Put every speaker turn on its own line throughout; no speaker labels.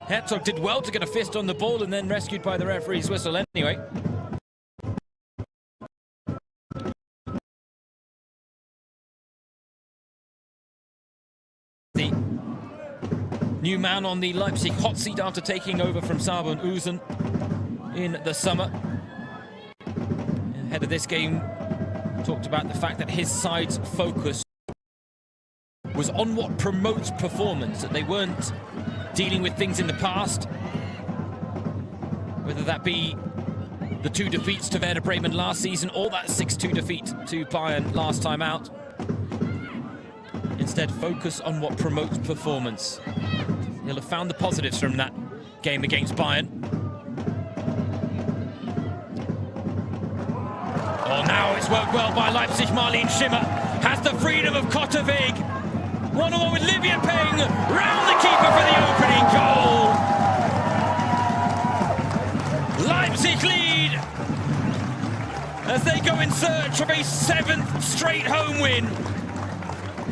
Herzog did well to get a fist on the ball and then rescued by the referee's whistle anyway. The new man on the Leipzig hot seat after taking over from Sabun Uzen in the summer. Ahead of this game, talked about the fact that his side's focus was on what promotes performance, that they weren't dealing with things in the past, whether that be the 2 defeats to Werder Bremen last season or that 6-2 defeat to Bayern last time out. Instead, focus on what promotes performance. He'll have found the positives from that game against Bayern. Oh, now it's worked well by Leipzig. Marlene Schimmer has the freedom of Kottevig. 1-1 with Livia Peng, round the keeper for the opening goal. Leipzig lead as they go in search of a 7th straight home win.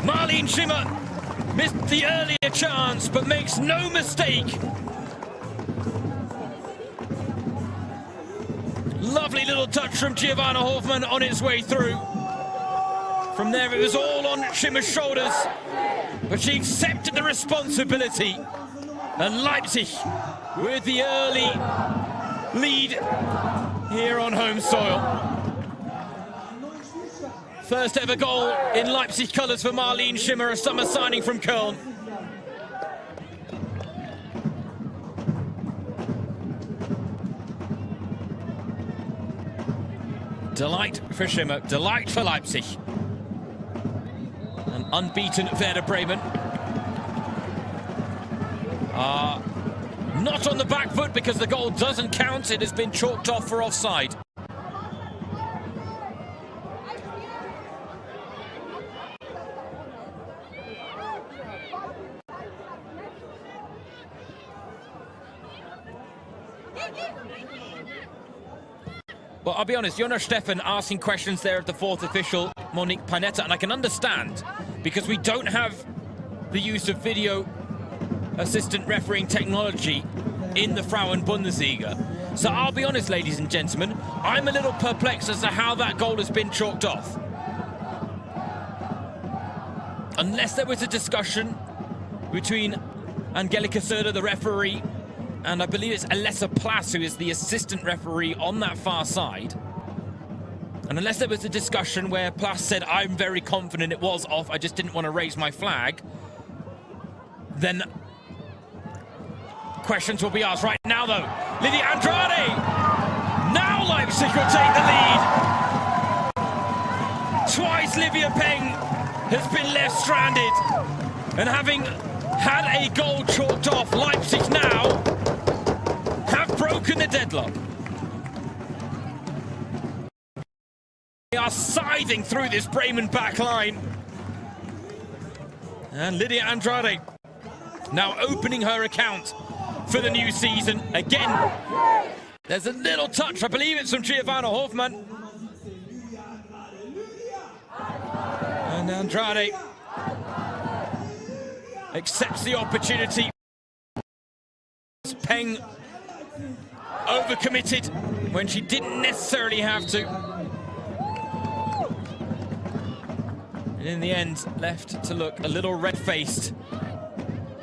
Marlene Schimmer missed the earlier chance, but makes no mistake. Lovely little touch from Giovanna Hoffmann on its way through. From there, it was all on Schimmer's shoulders, but she accepted the responsibility. And Leipzig with the early lead here on home soil. First ever goal in Leipzig colours for Marlene Schimmer, a summer signing from Köln. Delight for Schimmer, delight for Leipzig. An unbeaten Werder Bremen are not on the back foot because the goal doesn't count. It has been chalked off for offside. Well, I'll be honest, Jonas Steffen asking questions there of the 4th official, Monique Panetta, and I can understand, because we don't have the use of video assistant refereeing technology in the Frauen Bundesliga. So I'll be honest, ladies and gentlemen, I'm a little perplexed as to how that goal has been chalked off. Unless there was a discussion between Angelika Söder, the referee, and I believe it's Alessa Plas, who is the assistant referee on that far side. And unless there was a discussion where Plas said, I'm very confident it was off, I just didn't want to raise my flag, then questions will be asked. Right now, though, Lydia Andrade! Now Leipzig will take the lead! Twice Livia Peng has been left stranded. And having had a goal chalked off, Leipzig now have broken the deadlock. They are scything through this Bremen back line. And Lydia Andrade now opening her account for the new season. Again, there's a little touch, I believe it's from Giovanna Hoffmann. And Andrade accepts the opportunity. Peng overcommitted when she didn't necessarily have to. And in the end, left to look a little red-faced.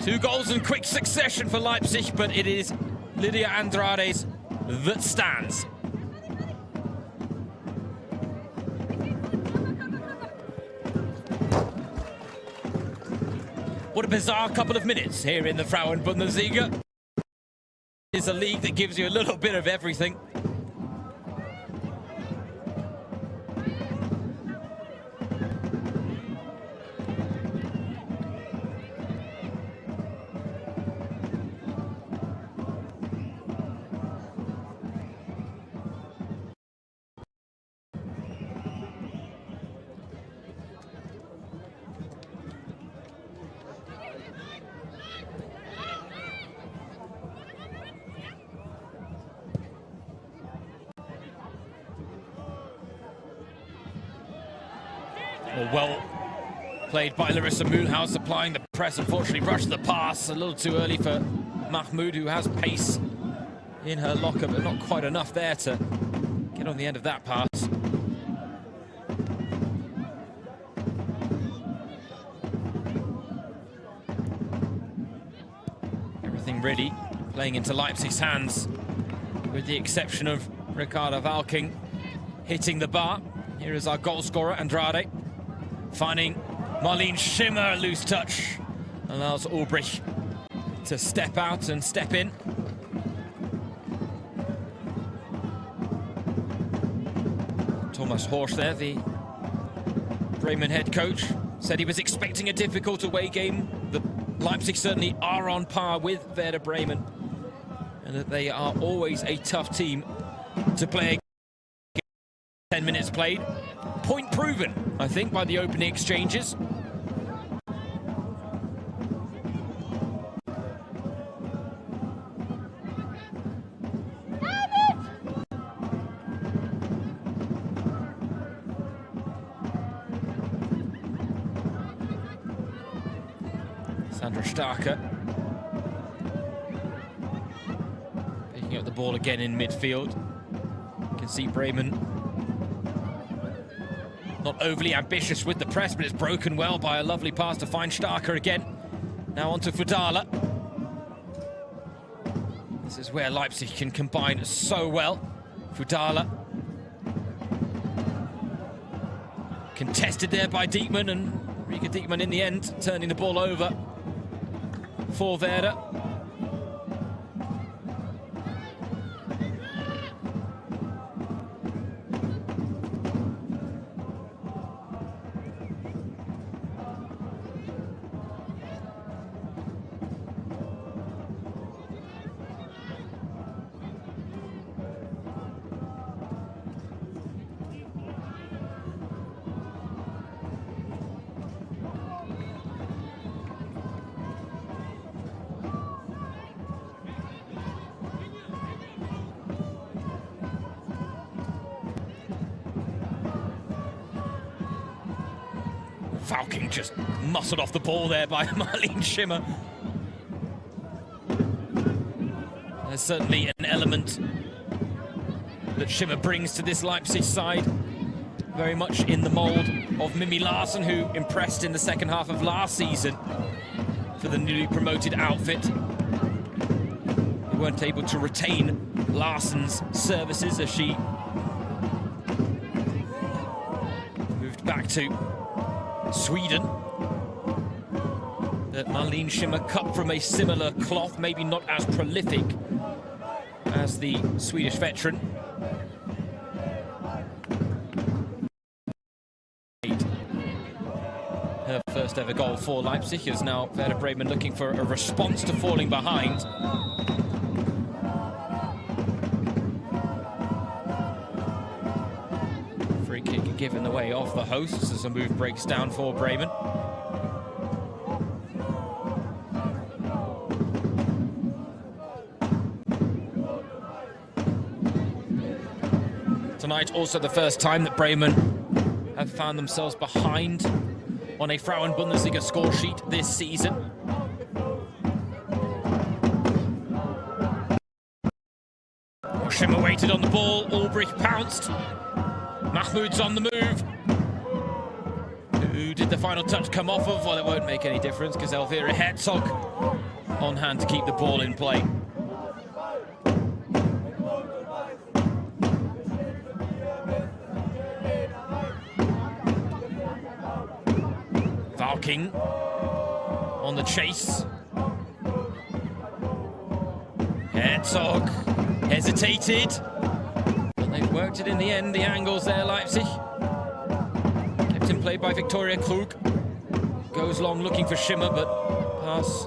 2 goals in quick succession for Leipzig, but it is Lydia Andrade's that stands. What a bizarre couple of minutes here in the Frauen Bundesliga. It's a league that gives you a little bit of everything. Well played by Larissa Mühlhaus, applying the press. Unfortunately, rushed the pass a little too early for Mahmoud, who has pace in her locker, but not quite enough there to get on the end of that pass. Everything ready, playing into Leipzig's hands, with the exception of Ricarda Valking hitting the bar. Here is our goal scorer, Andrade, finding Marlene Schimmer. Loose touch allows Ulbrich to step out and step in. Thomas Horsch there, the Bremen head coach, said he was expecting a difficult away game. The Leipzig certainly are on par with Werder Bremen, and that they are always a tough team to play. 10 minutes played. Point proven, I think, by the opening exchanges. Sandra Starker picking up the ball again in midfield. You can see Bremen not overly ambitious with the press, but it's broken well by a lovely pass to find Starker again. Now onto Fudala. This is where Leipzig can combine so well. Fudala contested there by Diekman, and Rika Diekman in the end turning the ball over for Werder. Valking just muscled off the ball there by Marlene Schimmer. There's certainly an element that Schimmer brings to this Leipzig side, very much in the mould of Mimi Larsson, who impressed in the second half of last season for the newly promoted outfit. They weren't able to retain Larsson's services as she moved back to Sweden. That Marlene Schimmer cut from a similar cloth, maybe not as prolific as the Swedish veteran. Her first ever goal for Leipzig is now Werder Bremen looking for a response to falling behind. Free kick given away off the hosts as a move breaks down for Bremen. Tonight also the first time that Bremen have found themselves behind on a Frauen Bundesliga score sheet this season. Schimmer waited on the ball, Ulbrich pounced. Mahmoud's on the move. Who did the final touch come off of? Well, it won't make any difference because Elvira Herzog on hand to keep the ball in play. Valking on the chase. Herzog hesitated, but they've worked it in the end. The angles there, Leipzig. Kept in play by Victoria Krug. Goes long looking for Schimmer, but pass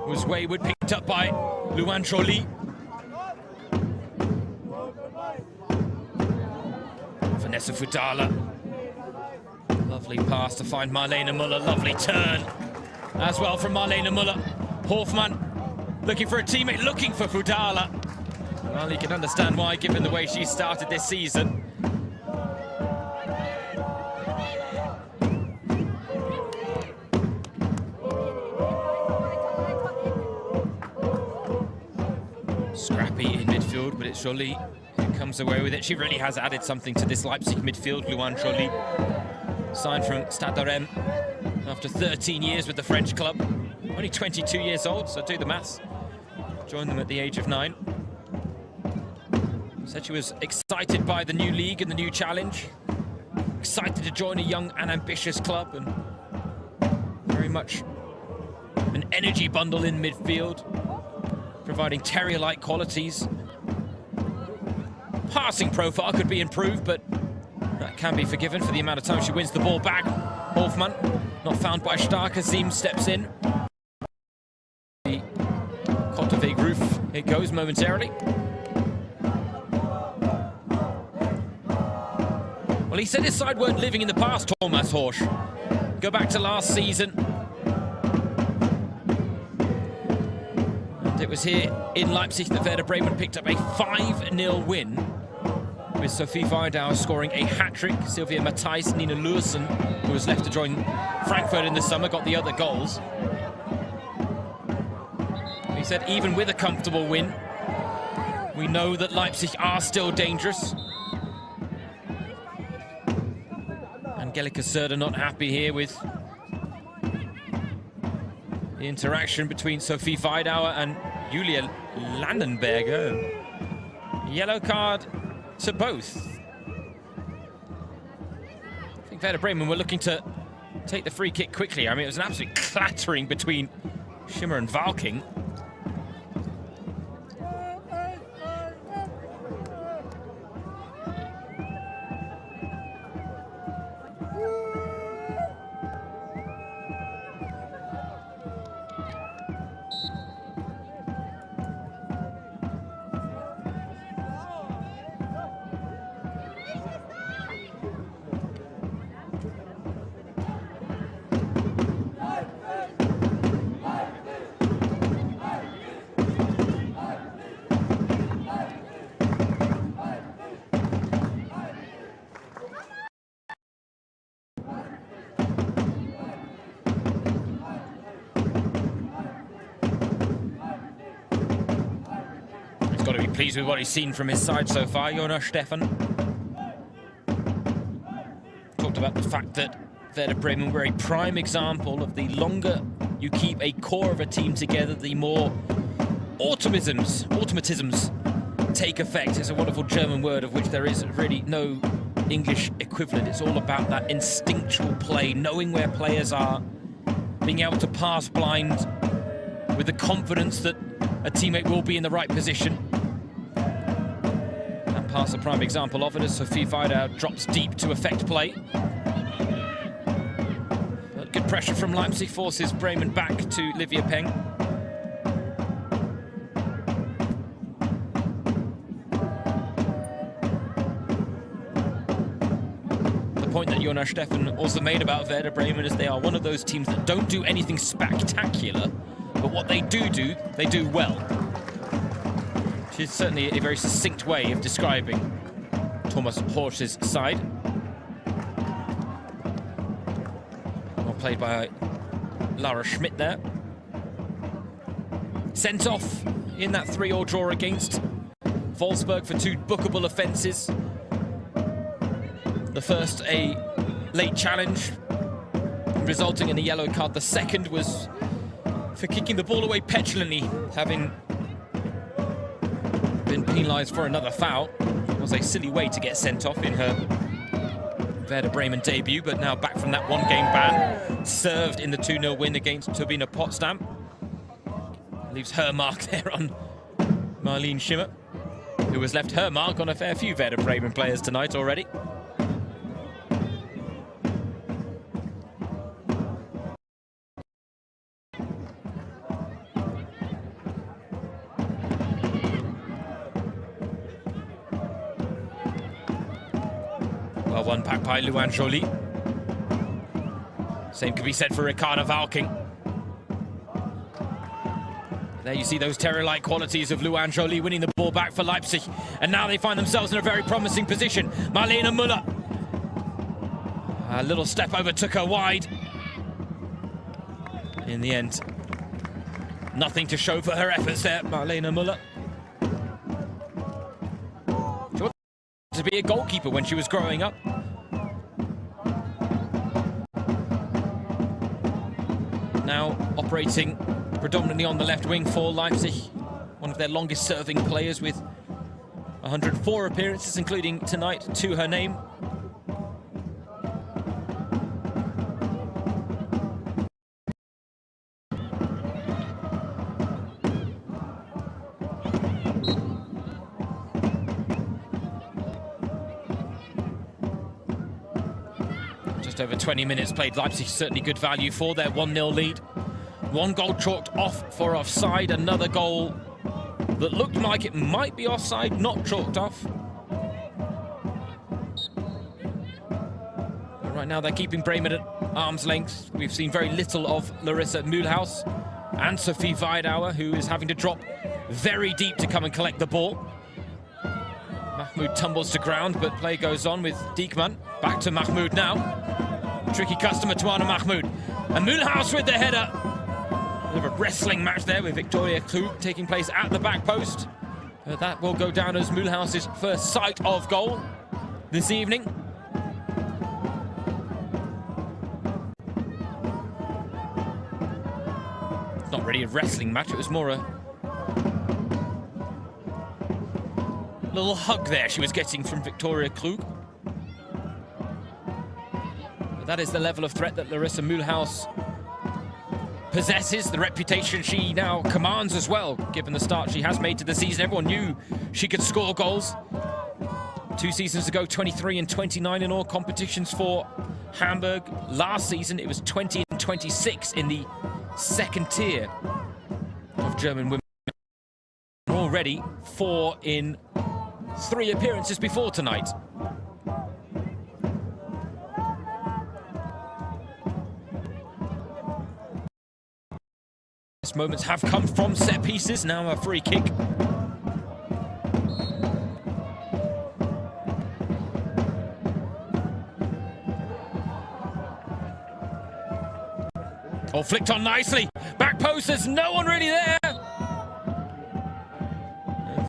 was wayward, picked up by Luan Choli. Vanessa Fudala. Lovely pass to find Marlene Muller. Lovely turn as well from Marlene Muller. Hofmann looking for a teammate, looking for Fudala. Well, you can understand why, given the way she started this season. Scrappy in midfield, but it's Jolie who comes away with it. She really has added something to this Leipzig midfield. Luan Jolie, signed from Stade de Rennes after 13 years with the French club. Only 22 years old, so do the maths. Joined them at the age of 9. Said she was excited by the new league and the new challenge. Excited to join a young and ambitious club, and very much an energy bundle in midfield, providing terrier-like qualities. Passing profile could be improved, but that can be forgiven for the amount of time she wins the ball back. Hofmann, not found by Stark. Azim steps in. The Kontavig roof, it goes momentarily. Well, he said his side weren't living in the past, Thomas Horsch. Go back to last season. And it was here in Leipzig that Werder Bremen picked up a 5-0 win, with Sophie Weidauer scoring a hat-trick. Sylvia Matthijs, Nina Luersen, who was left to join Frankfurt in the summer, got the other goals. He said even with a comfortable win, we know that Leipzig are still dangerous. Angelika Söder not happy here with the interaction between Sophie Weidauer and Julia Landenberger. Yellow card to both. I think Werder Bremen were looking to take the free kick quickly. I mean, it was an absolute clattering between Schimmer and Valking. Got to be pleased with what he's seen from his side so far, Jonas Stefan. Talked about the fact that Werder Bremen were a prime example of the longer you keep a core of a team together, the more automatisms take effect. It's a wonderful German word of which there is really no English equivalent. It's all about that instinctual play, knowing where players are, being able to pass blind with the confidence that a teammate will be in the right position. And pass a prime example of it as Sophie Weidauer drops deep to affect play. But good pressure from Leipzig forces Bremen back to Livia Peng. The point that Jonas Stefan also made about Werder Bremen is they are one of those teams that don't do anything spectacular, but what they do, they do well. Which is certainly a very succinct way of describing Thomas Horsch's side. Well played by Lara Schmidt there. Sent off in that 3-3 draw against Wolfsburg for 2 bookable offences. The first, a late challenge, resulting in a yellow card. The second was for kicking the ball away petulantly, having been penalised for another foul. It was a silly way to get sent off in her Werder Bremen debut, but now back from that 1-game ban. Served in the 2-0 win against Turbine Potsdam. Leaves her mark there on Marlene Schimmer, who has left her mark on a fair few Werder Bremen players tonight already. Well won back by Luan Jolie. Same could be said for Ricarda Valking. There you see those terror-like qualities of Luan Jolie winning the ball back for Leipzig. And now they find themselves in a very promising position. Marlene Müller. A little step over took her wide. In the end, nothing to show for her efforts there, Marlene Müller. to be a goalkeeper when she was growing up. Now operating predominantly on the left wing for Leipzig, one of their longest serving players with 104 appearances, including tonight, to her name. Just over 20 minutes played. Leipzig certainly good value for their 1-0 lead. One goal chalked off for offside, another goal that looked like it might be offside, not chalked off. But right now they're keeping Bremen at arm's length. We've seen very little of Larissa Mühlhaus and Sophie Weidauer, who is having to drop very deep to come and collect the ball. Mahmoud tumbles to ground, but play goes on with Diekman. Back to Mahmoud now. Tricky customer to Anna Mahmoud. And Mühlhaus with the header. A bit of a wrestling match there with Victoria Klug taking place at the back post. That will go down as Mühlhaus's first sight of goal this evening. It's not really a wrestling match, it was more a little hug there she was getting from Victoria Klug. But that is the level of threat that Larissa Mühlhaus possesses, the reputation she now commands as well, given the start she has made to the season. Everyone knew she could score goals. 2 seasons ago, 23 and 29 in all competitions for Hamburg. Last season, it was 20 and 26 in the second tier of German women. Already 4 in 3 appearances before tonight. Moments have come from set pieces. Now a free kick. Oh, flicked on nicely. Back post, there's no one really there. And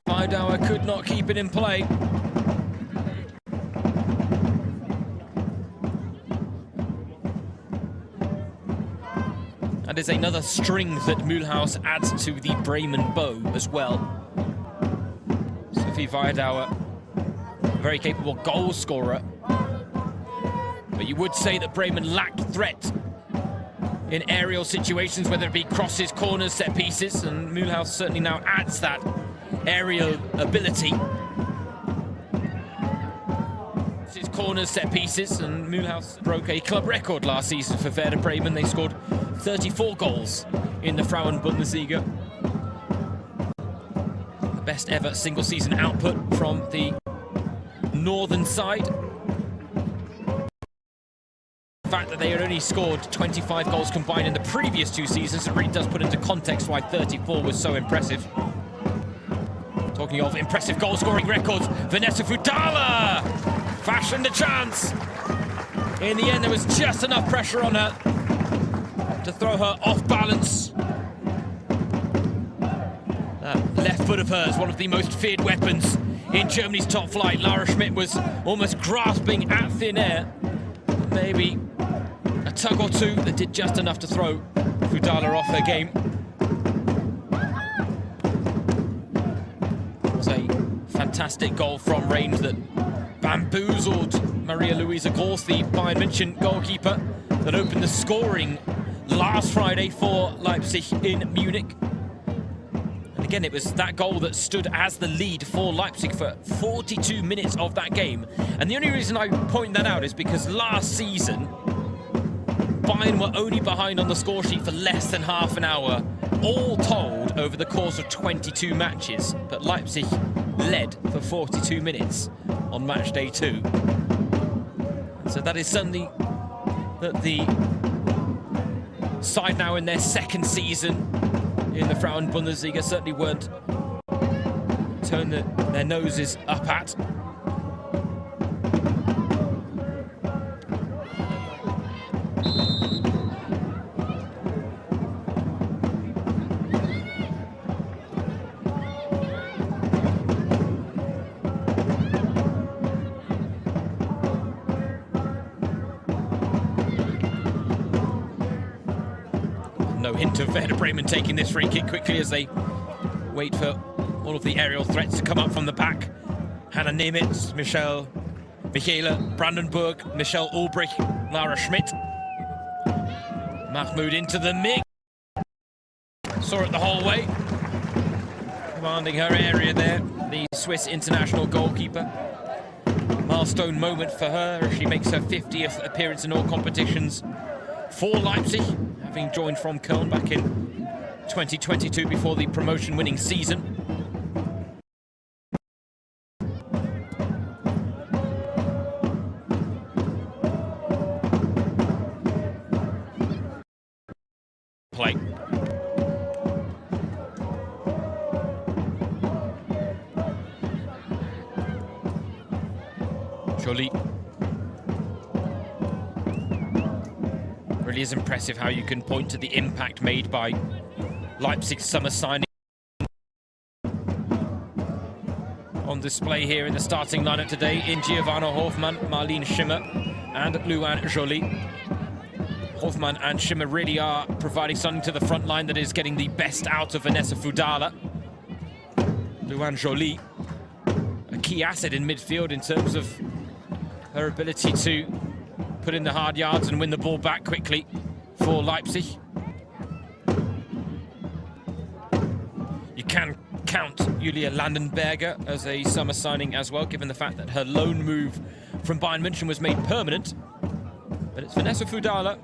Weidauer could not keep it in play. That is another string that Mühlhaus adds to the Bremen bow as well. Sophie Weidauer, very capable goal scorer. But you would say that Bremen lacked threat in aerial situations, whether it be crosses, corners, set pieces, and Mühlhaus certainly now adds that aerial ability. It's corners, set pieces, and Mühlhaus broke a club record last season for Werder Bremen. They scored 34 goals in the Frauen Bundesliga. The best ever single season output from the northern side. The fact that they had only scored 25 goals combined in the previous 2 seasons, it really does put into context why 34 was so impressive. Talking of impressive goal scoring records, Vanessa Fudala fashioned a chance. In the end, there was just enough pressure on her to throw her off balance. That left foot of hers, one of the most feared weapons in Germany's top flight. Lara Schmidt was almost grasping at thin air. Maybe a tug or two that did just enough to throw Fudala off her game. It was a fantastic goal from range that bamboozled Maria Luisa Gross, the Bayern München goalkeeper, that opened the scoring last Friday for Leipzig in Munich. And again, it was that goal that stood as the lead for Leipzig for 42 minutes of that game. And the only reason I point that out is because last season, Bayern were only behind on the score sheet for less than half an hour, all told over the course of 22 matches. But Leipzig led for 42 minutes on match day 2. So that is something that the side now in their second season in the Frauen Bundesliga certainly weren't turn their noses up at. hint of Werder Bremen taking this free kick quickly as they wait for all of the aerial threats to come up from the back. Hannah Nemitz, Michele Brandenburg, Michelle Ulbrich, Lara Schmidt. Mahmoud into the mix. Saw it the whole way. Commanding her area there, the Swiss international goalkeeper. Milestone moment for her as she makes her 50th appearance in all competitions for Leipzig, having joined from Köln back in 2022 before the promotion-winning season. Play. Jolie. Really is impressive how you can point to the impact made by Leipzig's summer signing. On display here in the starting lineup today in Giovanna Hofmann, Marlene Schimmer and Luan Jolie. Hofmann and Schimmer really are providing something to the front line that is getting the best out of Vanessa Fudala. Luan Jolie, a key asset in midfield in terms of her ability to put in the hard yards and win the ball back quickly for Leipzig. You can count Julia Landenberger as a summer signing as well, given the fact that her loan move from Bayern München was made permanent. But it's Vanessa Fudala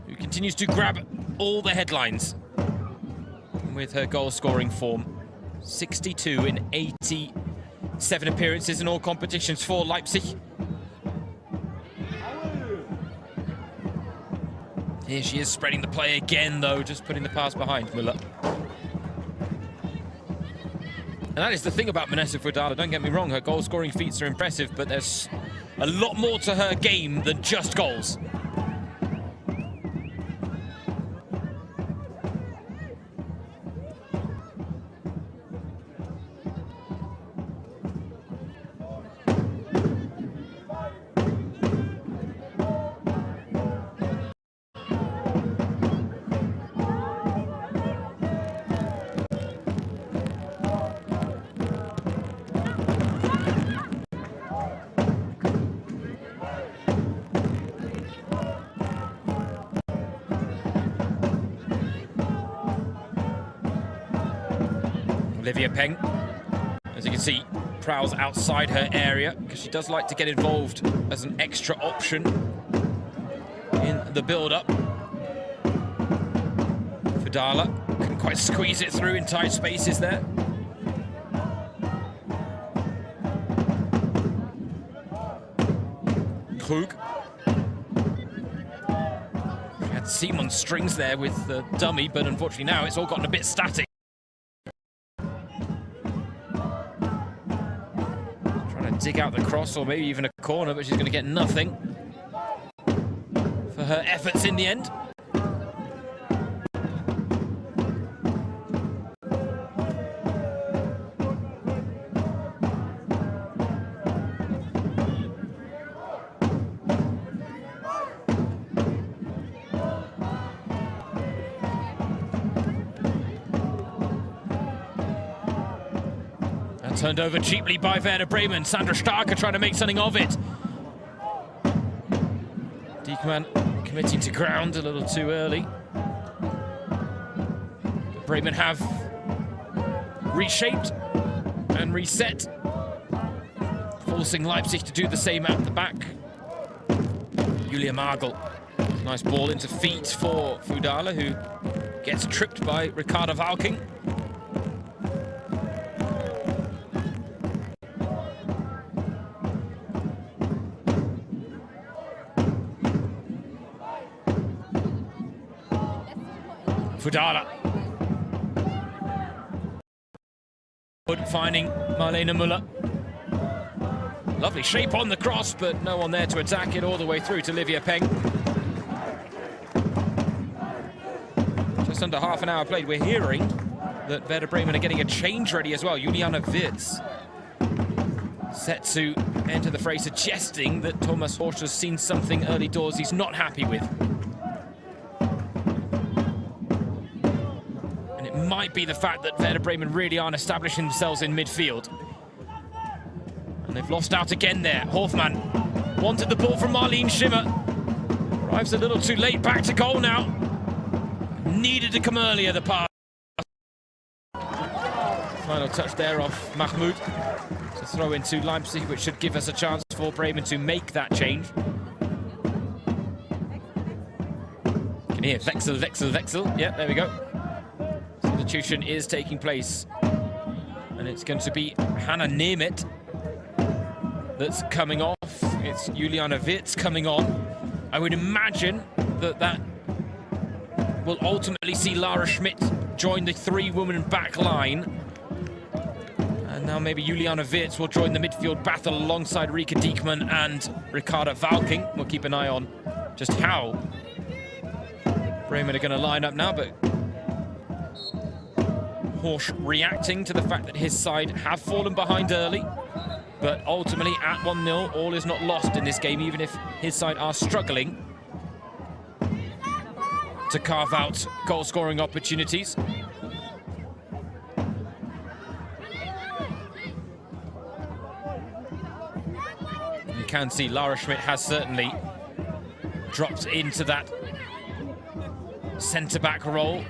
who continues to grab all the headlines with her goal-scoring form. 62 in 87 appearances in all competitions for Leipzig. Here she is spreading the play again, though, just putting the pass behind Müller. And that is the thing about Vanessa Fudala, don't get me wrong, her goal-scoring feats are impressive, but there's a lot more to her game than just goals. Olivia Peng, as you can see, prowls outside her area because she does like to get involved as an extra option in the build-up. Fudala couldn't quite squeeze it through in tight spaces there. Krug. She had Simon strings there with the dummy, but unfortunately now it's all gotten a bit static. Dig out the cross or maybe even a corner, but she's going to get nothing for her efforts in the end. Turned over cheaply by Werder Bremen. Sandra Starker trying to make something of it. Diekman committing to ground a little too early. Bremen have reshaped and reset, forcing Leipzig to do the same at the back. Julia Margel. Nice ball into feet for Fudala, who gets tripped by Ricarda Valking. Fudala. Finding Marlene Müller. Lovely shape on the cross, but no one there to attack it all the way through to Olivia Peng. Just under half an hour played. We're hearing that Werder Bremen are getting a change ready as well. Juliana Wirtz set to enter the fray, suggesting that Thomas Horsch has seen something early doors he's not happy with. And it might be the fact that Werder Bremen really aren't establishing themselves in midfield. And they've lost out again there. Hofmann wanted the ball from Marlene Schimmer. Arrives a little too late, back to goal now. Needed to come earlier, the pass. Final touch there off Mahmoud to throw into Leipzig, which should give us a chance for Bremen to make that change. Can you hear Wechsel, Wechsel, Wechsel? Yeah, there we go. Substitution is taking place. And it's going to be Hannah Nemeth that's coming off. It's Juliana Wirtz coming on. I would imagine that that will ultimately see Lara Schmidt join the three-woman back line. And now maybe Juliana Wirtz will join the midfield battle alongside Rika Diekman and Ricarda Valking. We'll keep an eye on just how Bremen are going to line up now, but Horsch reacting to the fact that his side have fallen behind early. But ultimately, at 1-0, all is not lost in this game, even if his side are struggling to carve out goal-scoring opportunities. You can see Lara Schmidt has certainly dropped into that centre-back role.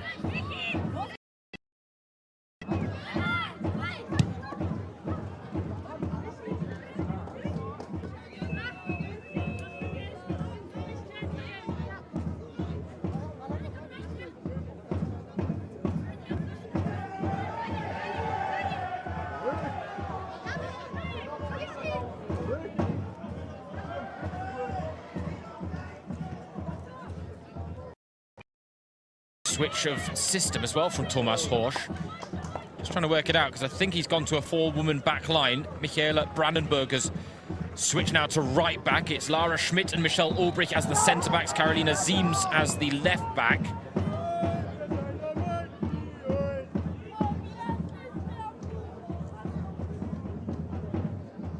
Switch of system as well from Thomas Horsch. Just trying to work it out because I think he's gone to a four-woman back line. Michaela Brandenburger's switch now to right back. It's Lara Schmidt and Michelle Ulbrich as the centre-backs, Carolina Siems as the left back.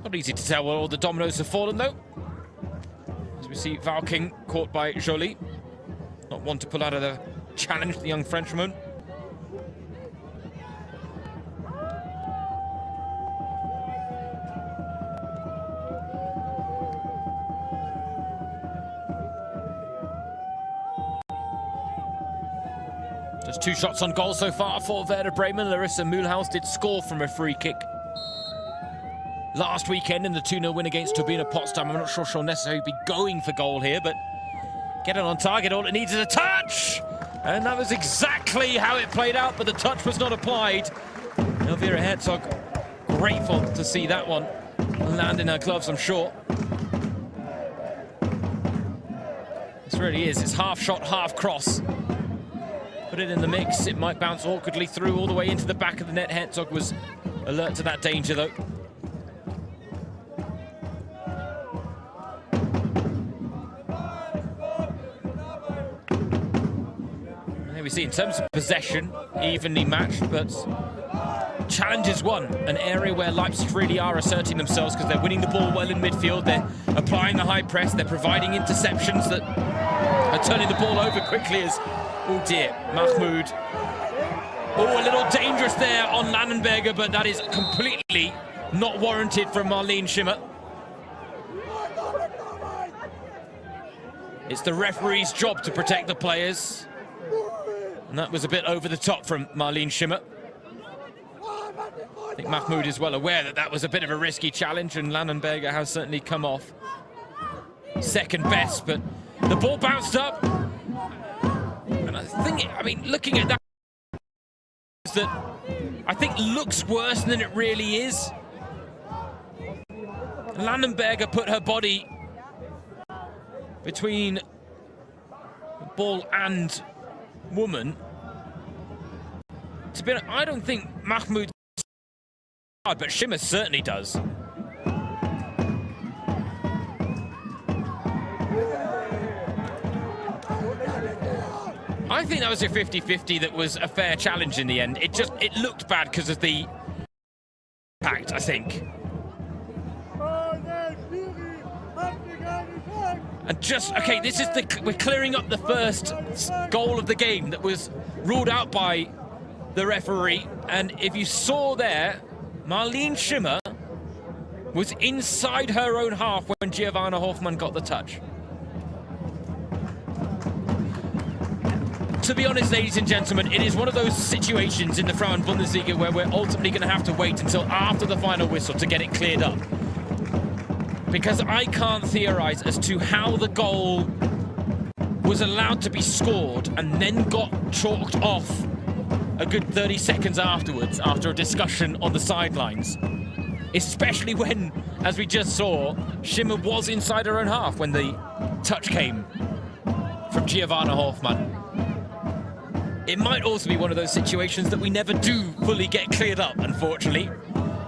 Not easy to tell where all the dominoes have fallen though. As we see Valking caught by Joly. Not one to pull out of the challenge, the young Frenchwoman. Just 2 shots on goal so far for Werder Bremen. Larissa Mühlhaus did score from a free kick last weekend in the 2-0 win against Turbine Potsdam. I'm not sure she'll necessarily be going for goal here, but get it on target. All it needs is a touch! And that was exactly how it played out, but the touch was not applied. Elvira Herzog, grateful to see that one land in her gloves, I'm sure. This really is. It's half shot, half cross. Put it in the mix. It might bounce awkwardly through all the way into the back of the net. Herzog was alert to that danger, though. We see in terms of possession, evenly matched, but challenges won. An area where Leipzig really are asserting themselves because they're winning the ball well in midfield, they're applying the high press, they're providing interceptions that are turning the ball over quickly as, oh dear, Mahmoud. Oh, a little dangerous there on Lannenberger, but that is completely not warranted from Marlene Schimmer. It's the referee's job to protect the players. And that was a bit over the top from Marlene Schimmer. I think Mahmoud is well aware that that was a bit of a risky challenge, and Lannenberger has certainly come off second best, but the ball bounced up. And I think, I mean, looking at that, I think looks worse than it really is. Lannenberger put her body between ball and woman. To be honest, I don't think Mahmoud, but Schimmer certainly does. I think that was a 50-50 that was a fair challenge in the end. It looked bad because of the impact, I think. And just, okay, this is we're clearing up the first goal of the game that was ruled out by the referee. And if you saw there, Marlene Schimmer was inside her own half when Giovanna Hoffmann got the touch. To be honest, ladies and gentlemen, it is one of those situations in the Frauen Bundesliga where we're ultimately going to have to wait until after the final whistle to get it cleared up. Because I can't theorize as to how the goal was allowed to be scored and then got chalked off a good 30 seconds afterwards after a discussion on the sidelines. Especially when, as we just saw, Schimmer was inside her own half when the touch came from Giovanna Hoffmann. It might also be one of those situations that we never do fully get cleared up, unfortunately.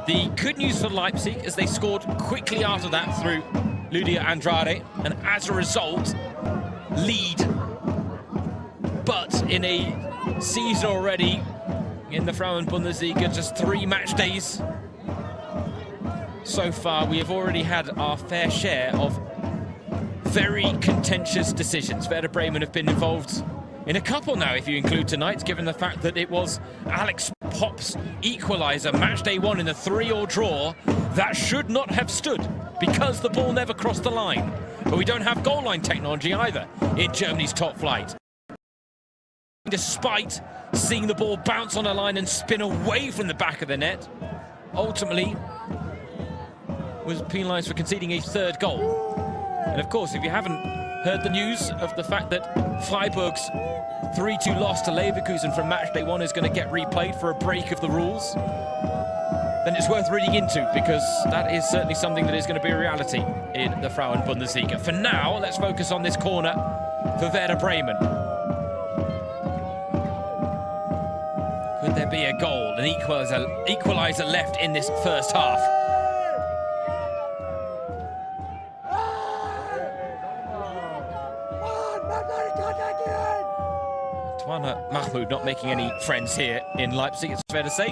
The good news for Leipzig is they scored quickly after that through Lydia Andrade, and as a result, lead. But in a season already in the Frauen Bundesliga, just 3 match days so far, we have already had our fair share of very contentious decisions. Werder Bremen have been involved in a couple now, if you include tonight, given the fact that it was Alex Popp's equalizer, match day 1 in a 3-3 draw, that should not have stood because the ball never crossed the line. But we don't have goal line technology either in Germany's top flight. Despite seeing the ball bounce on a line and spin away from the back of the net, ultimately was penalised for conceding a 3rd goal. And of course, if you haven't heard the news of the fact that Freiburg's 3-2 loss to Leverkusen from matchday 1 is going to get replayed for a break of the rules, then it's worth reading into, because that is certainly something that is going to be a reality in the Frauen Bundesliga. For now, let's focus on this corner for Werder Bremen. Could there be a goal, an equalizer left in this first half? Tuana Mahmoud not making any friends here in Leipzig, it's fair to say.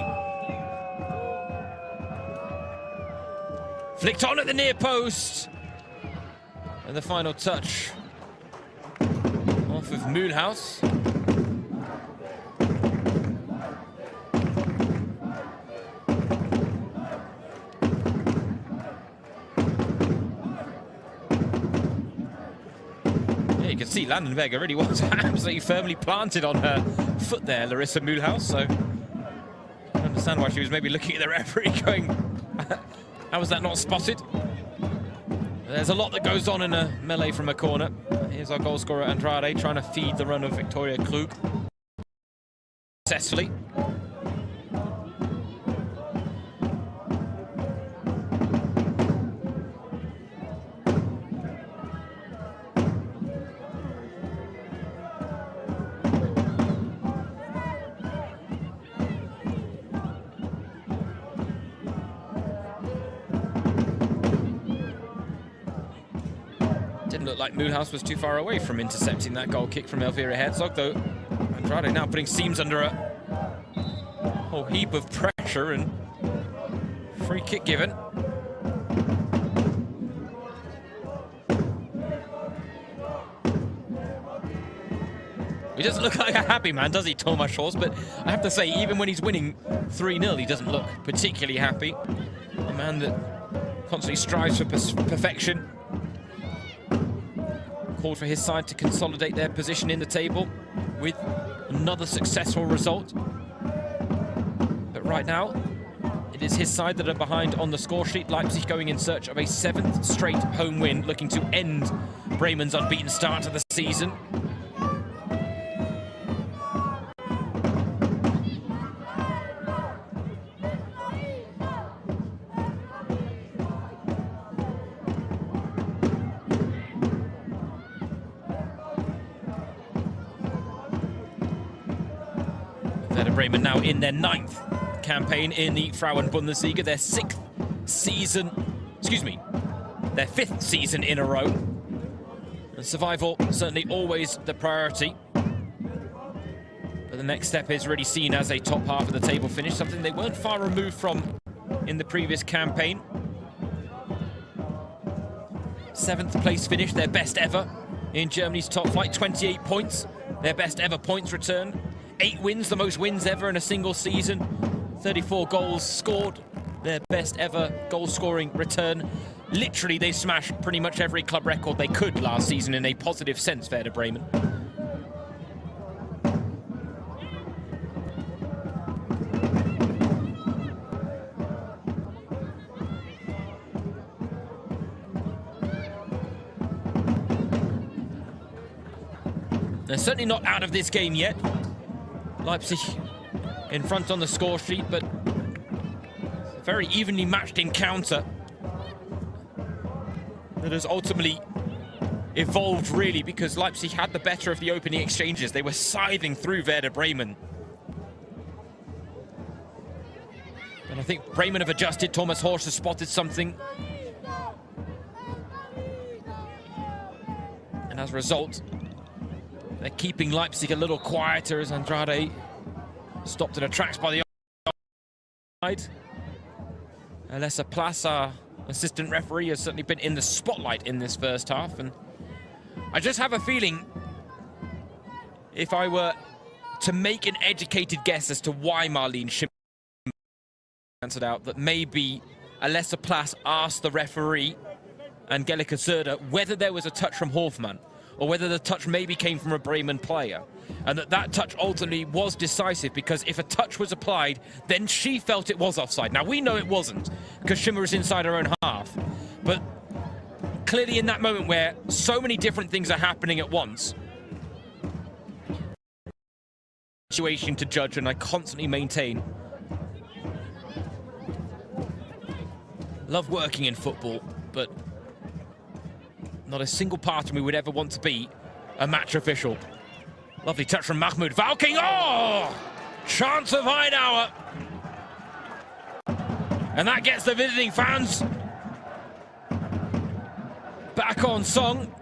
Flicked on at the near post. And the final touch off of Mühlhaus. You can see Landenberger really was absolutely firmly planted on her foot there, Larissa Mühlhaus, so I understand why she was maybe looking at the referee going, how was that not spotted? There's a lot that goes on in a melee from a corner. Here's our goal scorer Andrade trying to feed the run of Victoria Klug successfully. Didn't look like Mühlhaus was too far away from intercepting that goal kick from Elvira Herzog, though Andrade now putting Seams under a whole heap of pressure, and free kick given. He doesn't look like a happy man, does he, Thomas Schulz? But I have to say, even when he's winning 3-0, he doesn't look particularly happy. A man that constantly strives for perfection. Called for his side to consolidate their position in the table with another successful result. But right now, it is his side that are behind on the score sheet. Leipzig going in search of a 7th straight home win, looking to end Bremen's unbeaten start to the season. Werder Bremen now in their 9th campaign in the Frauen Bundesliga, their 5th season in a row. And survival certainly always the priority. But the next step is really seen as a top half of the table finish, something they weren't far removed from in the previous campaign. 7th place finish, their best ever in Germany's top flight, 28 points, their best ever points return 8 wins, the most wins ever in a single season. 34 goals scored, their best ever goal-scoring return. Literally, they smashed pretty much every club record they could last season in a positive sense, Werder Bremen. They're certainly not out of this game yet. Leipzig in front on the score sheet, but a very evenly matched encounter that has ultimately evolved, really, because Leipzig had the better of the opening exchanges. They were scything through Werder Bremen. And I think Bremen have adjusted. Thomas Horsch has spotted something. And as a result, they're keeping Leipzig a little quieter as Andrade stopped in the tracks by the side. Alessa Plaza, assistant referee, has certainly been in the spotlight in this first half. And I just have a feeling, if I were to make an educated guess as to why Marlene Schimmer answered out, that maybe Alessa Plaza asked the referee, Angelika Zerda, whether there was a touch from Hofmann, or whether the touch maybe came from a Bremen player. And that touch ultimately was decisive, because if a touch was applied, then she felt it was offside. Now, we know it wasn't, because Schimmer was inside her own half. But clearly in that moment where so many different things are happening at once, situation to judge, and I constantly maintain, love working in football, but not a single part of me would ever want to be a match official. Lovely touch from Mahmoud Valking. Oh! Chance of Hideout. And that gets the visiting fans back on song.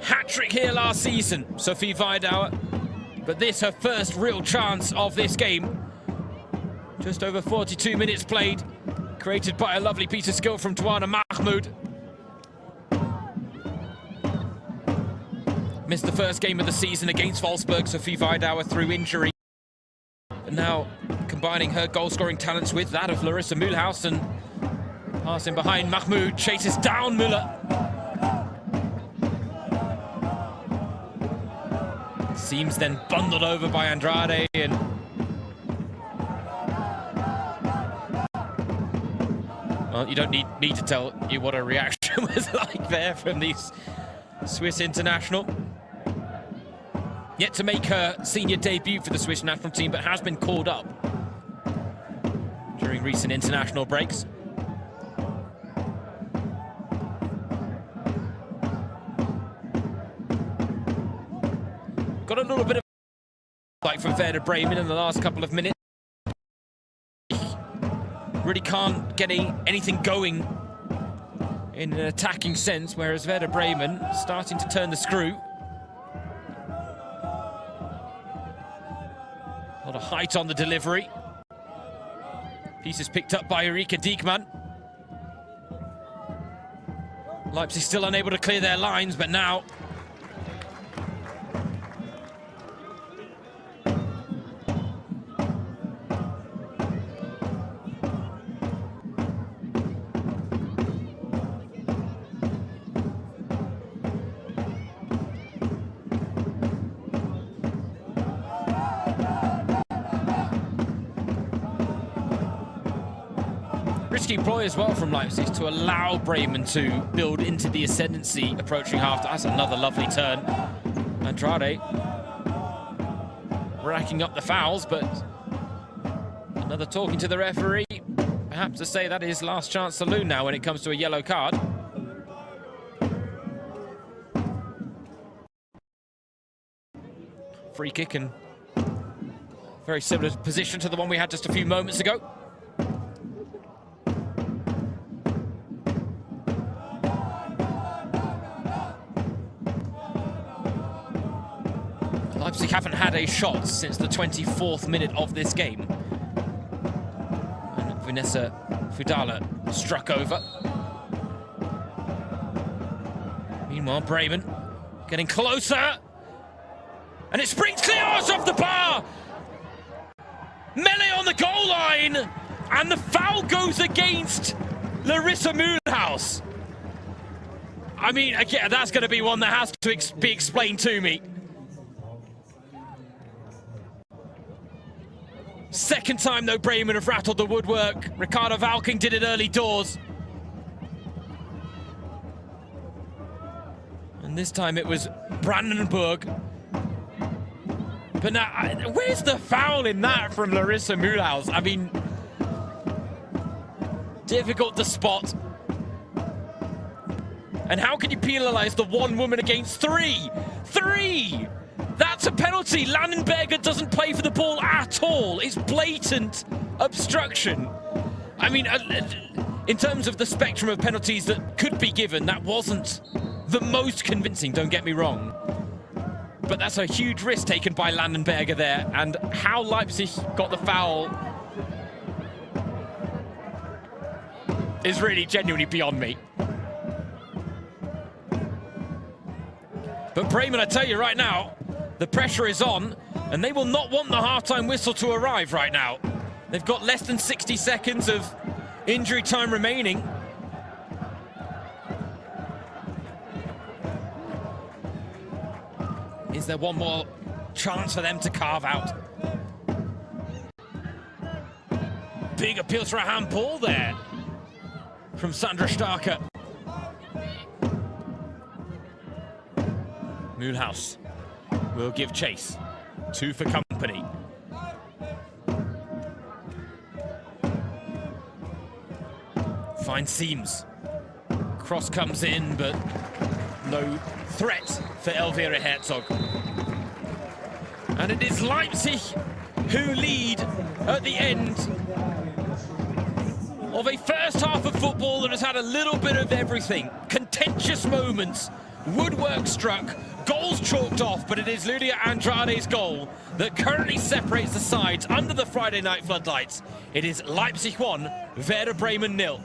Hat-trick here last season, Sophie Weidauer. But this, her first real chance of this game. Just over 42 minutes played. Created by a lovely piece of skill from Tawana Mahmoud. Missed the first game of the season against Wolfsburg, Sophie Weidauer, through injury. And now combining her goal-scoring talents with that of Larissa Mühlhaus, and passing behind, Mahmoud chases down Müller. Seems then bundled over by Andrade, and well, you don't need me to tell you what her reaction was like there from these Swiss international. Yet to make her senior debut for the Swiss national team, but has been called up during recent international breaks. Got a little bit of like from Werder Bremen in the last couple of minutes. Really can't get anything going in an attacking sense, whereas Werder Bremen starting to turn the screw. A lot of height on the delivery. Pieces picked up by Erika Diekman. Leipzig still unable to clear their lines, but now risky ploy as well from Leipzig to allow Bremen to build into the ascendancy approaching half. That's another lovely turn. Andrade racking up the fouls, but another talking to the referee. Perhaps to say that is last chance saloon now when it comes to a yellow card. Free kick, and very similar position to the one we had just a few moments ago. Leipzig haven't had a shot since the 24th minute of this game. And Vanessa Fudala struck over. Meanwhile, Bremen getting closer. And it springs clear off the bar. Melee on the goal line. And the foul goes against Larissa Mühlhaus. I mean, again, that's going to be one that has to be explained to me. Second time, though, Bremen have rattled the woodwork. Ricardo Valking did it early doors. And this time it was Brandenburg. But now, where's the foul in that from Larissa Mühlhaus? I mean, difficult to spot. And how can you penalise the one woman against three? Three! That's a penalty. Landenberger doesn't play for the ball at all. It's blatant obstruction. I mean, in terms of the spectrum of penalties that could be given, that wasn't the most convincing, don't get me wrong. But that's a huge risk taken by Landenberger there. And how Leipzig got the foul is really genuinely beyond me. But Bremen, I tell you right now, the pressure is on, and they will not want the half-time whistle to arrive right now. They've got less than 60 seconds of injury time remaining. Is there one more chance for them to carve out? Big appeal for a handball there from Sandra Starker. Mühlhaus will give chase. 2 for company. Finds seams. Cross comes in, but no threat for Elvira Herzog. And it is Leipzig who lead at the end of a first half of football that has had a little bit of everything. Contentious moments, woodwork struck, goals chalked off, but it is Lydia Andrade's goal that currently separates the sides under the Friday night floodlights. It is Leipzig 1, Werder Bremen 0.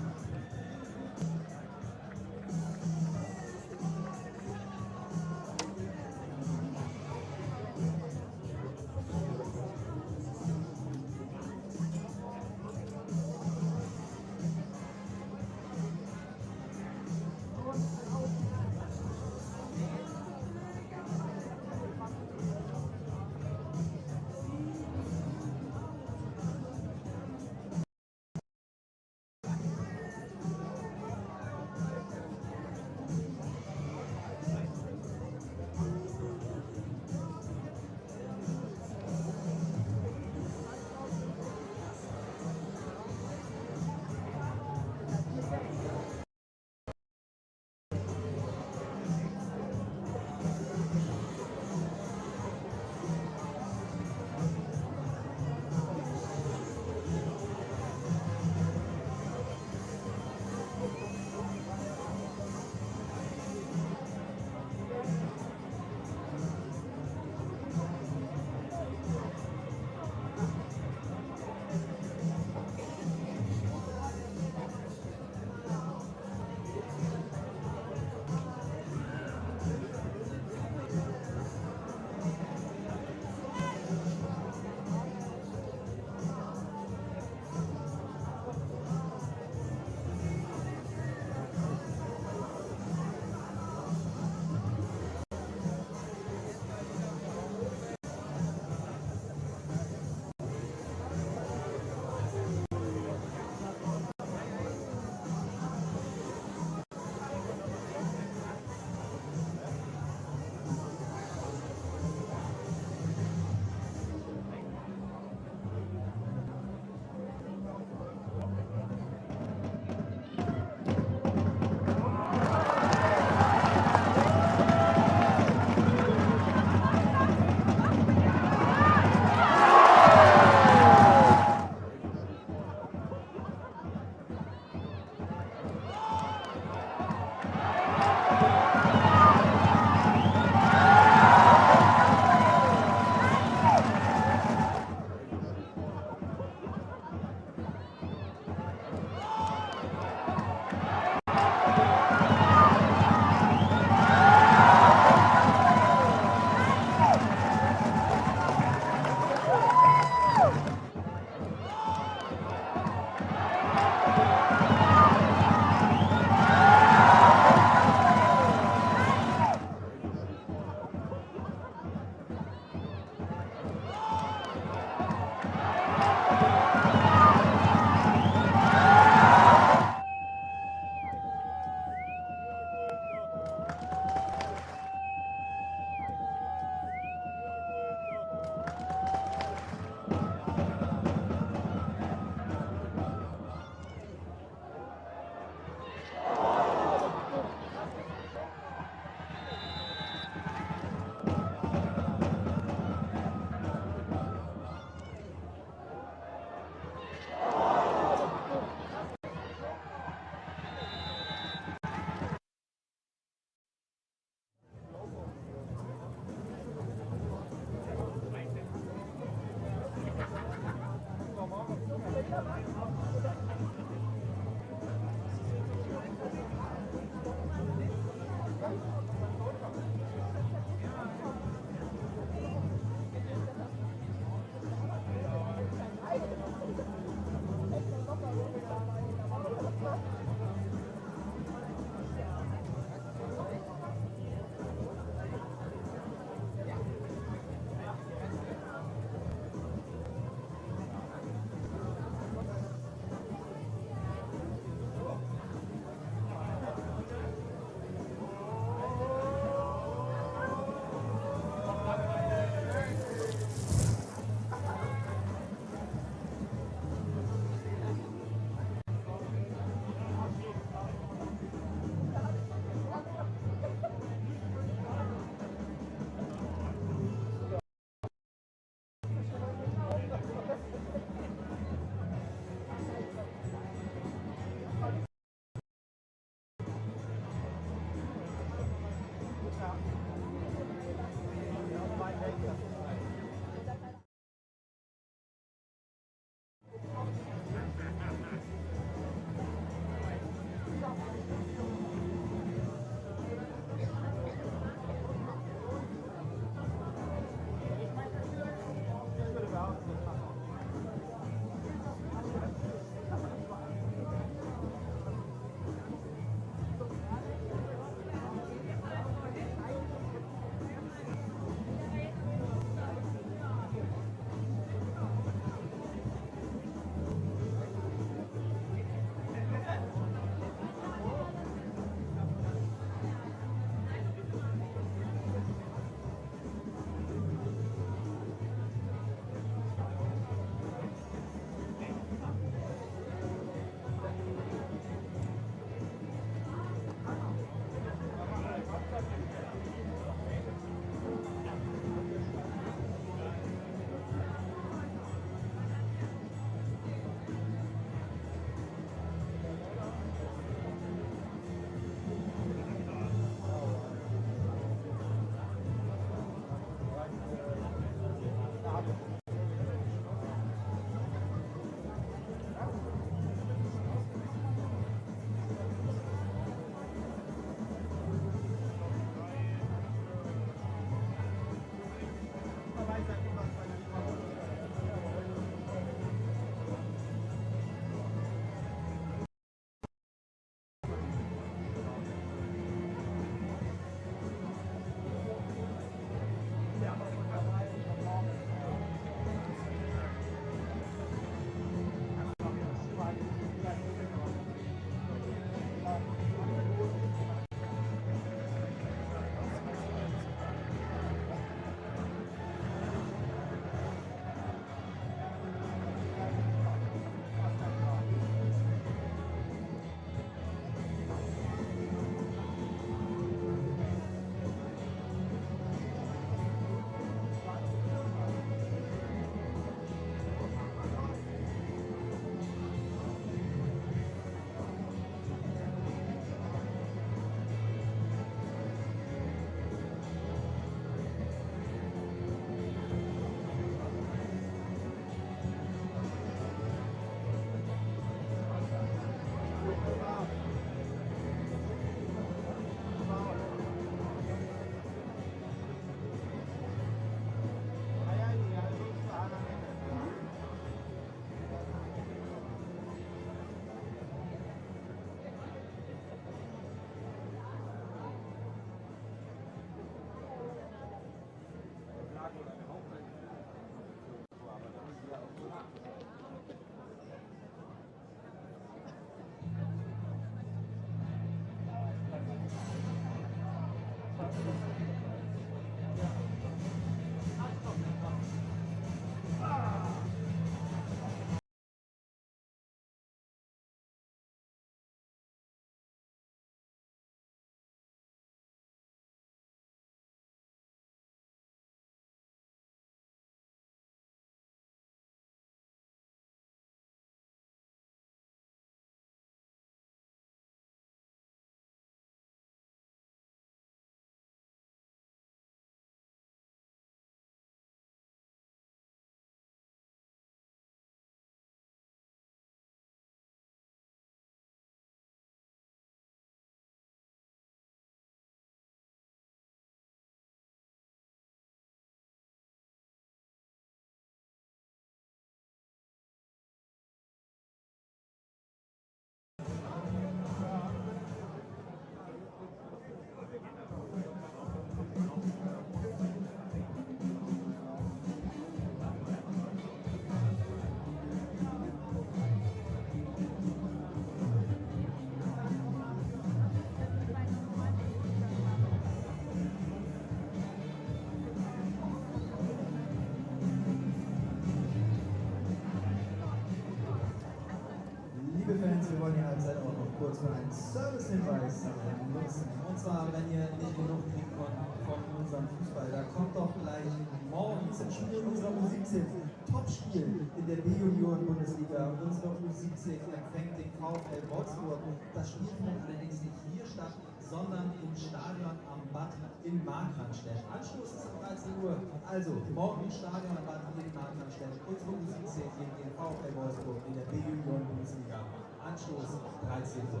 wir wollen die Halbzeit auch noch kurz für einen Service-Hinweis nutzen. Und zwar, wenn ihr nicht genug kriegt von unserem Fußball, da kommt doch gleich morgen zum Spiel unserer U17 Topspiel in der B-Junioren-Bundesliga. Unsere U17 empfängt den VfL Wolfsburg. Das Spiel findet allerdings nicht hier statt, sondern im Stadion am Bad in Markranstädt. Anschluss ist um 13 Uhr. Also morgen im Stadion am Bad in Markranstädt. Unsere U17 gegen den VfL Wolfsburg in der B-Junioren-Bundesliga. Anschluss 13 Uhr.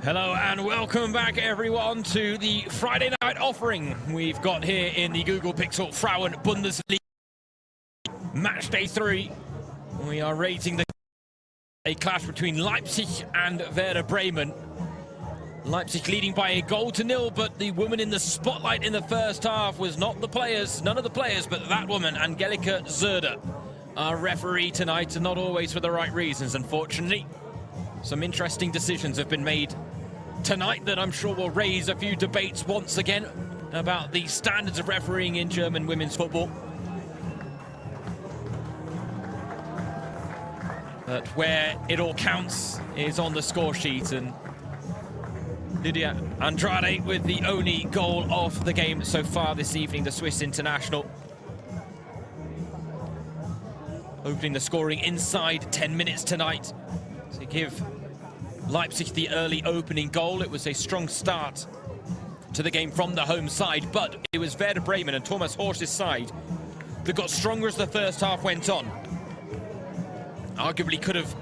Hello and welcome back everyone to the Friday night offering we've got here in the Google Pixel Frauen Bundesliga Matchday 3. We are rating a clash between Leipzig and Werder Bremen. Leipzig leading by a goal to nil, but the woman in the spotlight in the first half was not the players, none of the players, but that woman, Angelika Zerder, our referee tonight, and not always for the right reasons, unfortunately. Some interesting decisions have been made tonight that I'm sure will raise a few debates once again about the standards of refereeing in German women's football. But where it all counts is on the score sheet, and Lydia Andrade with the only goal of the game so far this evening, the Swiss international. Opening the scoring inside 10 minutes tonight to give Leipzig the early opening goal. It was a strong start to the game from the home side, but it was Werder Bremen and Thomas Horsch's side that got stronger as the first half went on. Arguably could have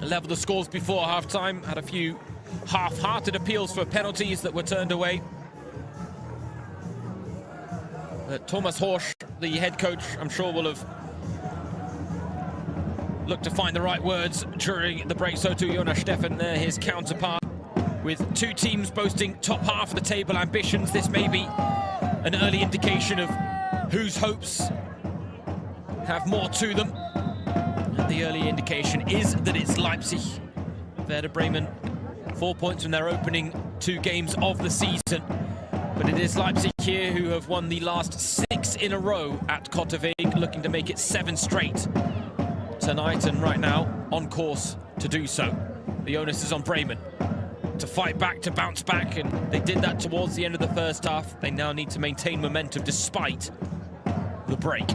leveled the scores before half-time, had a few half-hearted appeals for penalties that were turned away. But Thomas Horsch, the head coach, I'm sure will have looked to find the right words during the break. So too Jonas Steffen there, his counterpart. With two teams boasting top half of the table ambitions, this may be an early indication of whose hopes have more to them. The early indication is that it's Leipzig. Werder Bremen, 4 points from their opening 2 games of the season. But it is Leipzig here who have won the last 6 in a row at Kottaweg, looking to make it 7 straight tonight, and right now on course to do so. The onus is on Bremen to fight back, to bounce back, and they did that towards the end of the first half. They now need to maintain momentum despite the break.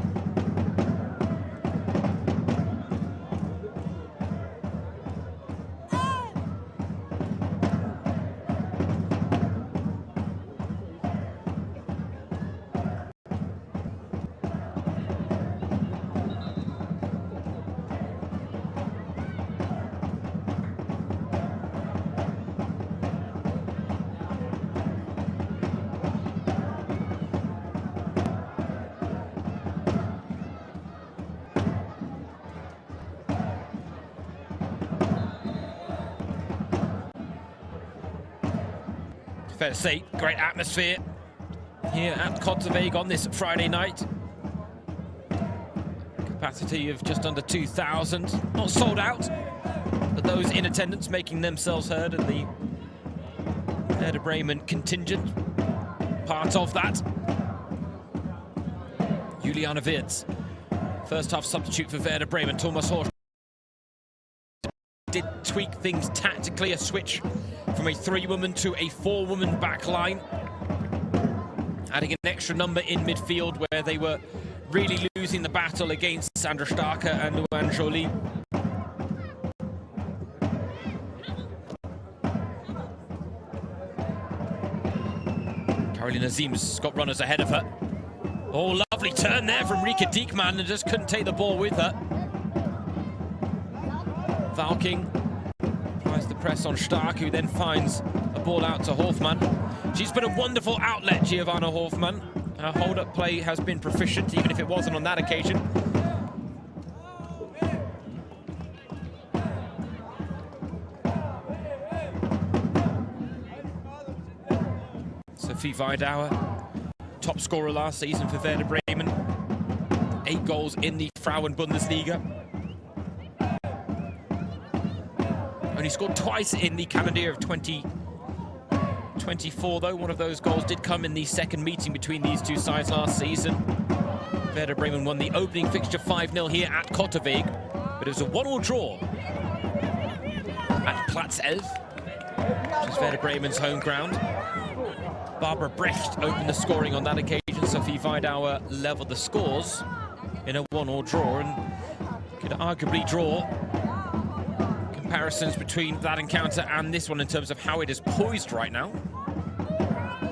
Fair to say, great atmosphere here at Kottaweg on this Friday night. Capacity of just under 2,000. Not sold out, but those in attendance making themselves heard, and the Werder Bremen contingent part of that. Juliana Wirtz, first half substitute for Werder Bremen. Thomas Horsch did tweak things tactically, a switch from a 3-woman to a 4-woman back line, adding an extra number in midfield where they were really losing the battle against Sandra Starke and Luan Joly. Carolina Ziem's got runners ahead of her. Oh, lovely turn there from Rika Diekman, and just couldn't take the ball with her. Valking applies the press on Stark, who then finds a ball out to Hofmann. She's been a wonderful outlet, Giovanna Hofmann. Her hold-up play has been proficient, even if it wasn't on that occasion. Sophie Weidauer, top scorer last season for Werder Bremen. 8 goals in the Frauen Bundesliga. Only scored twice in the calendar year of 2024, though. One of those goals did come in the second meeting between these two sides last season. Werder Bremen won the opening fixture 5-0 here at Kottaweg, but it was a 1-1 draw at Platz 11, which is Werder Bremen's home ground. Barbara Brecht opened the scoring on that occasion. Sophie Weidauer leveled the scores in a 1-1 draw, and could arguably draw comparisons between that encounter and this one in terms of how it is poised right now.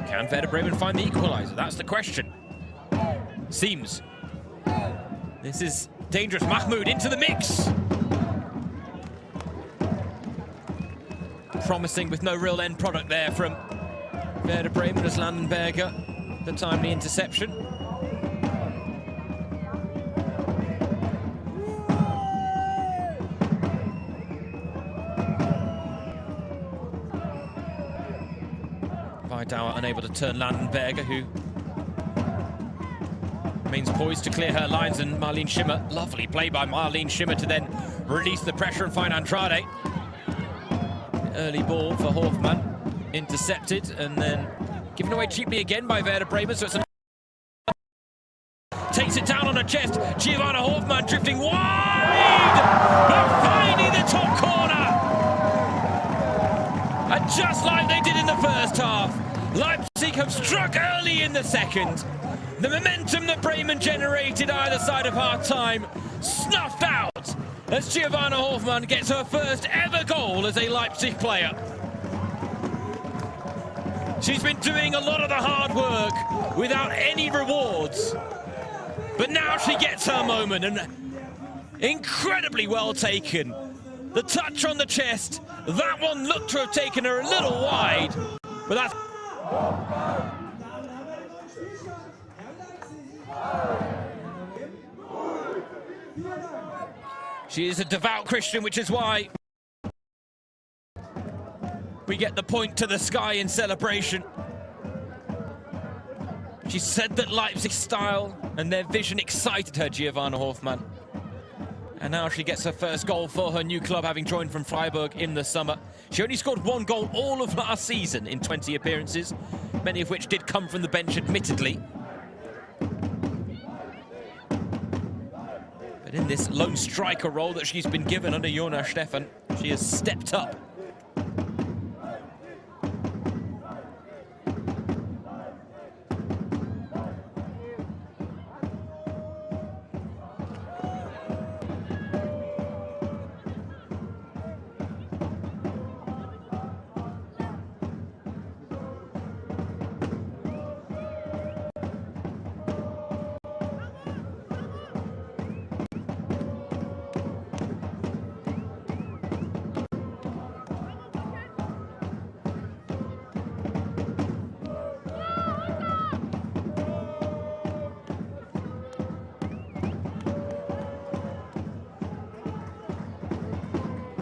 Can Werder Bremen find the equalizer? That's the question. Seems. This is dangerous. Mahmoud into the mix. Promising with no real end product there from Werder Bremen as Landenberger, the timely interception. Weidauer unable to turn Landenberger, who remains poised to clear her lines, and Marlene Schimmer. Lovely play by Marlene Schimmer to then release the pressure and find Andrade. Early ball for Hofmann, intercepted and then given away cheaply again by Werder Bremen, so it's takes it down on her chest. Giovanna Hofmann drifting wide, but finding the top corner. And just like they did in the first half, Leipzig have struck early in the second. The momentum that Bremen generated either side of half-time snuffed out as Giovanna Hofmann gets her first ever goal as a Leipzig player. She's been doing a lot of the hard work without any rewards, but now she gets her moment, and incredibly well taken. The touch on the chest, that one looked to have taken her a little wide, but that's... She is a devout Christian, which is why we get the point to the sky in celebration. She said that Leipzig's style and their vision excited her, Giovanna Hofmann. And now she gets her first goal for her new club, having joined from Freiburg in the summer. She only scored 1 goal all of last season in 20 appearances, many of which did come from the bench, admittedly. But in this lone striker role that she's been given under Jonas Stephan, she has stepped up.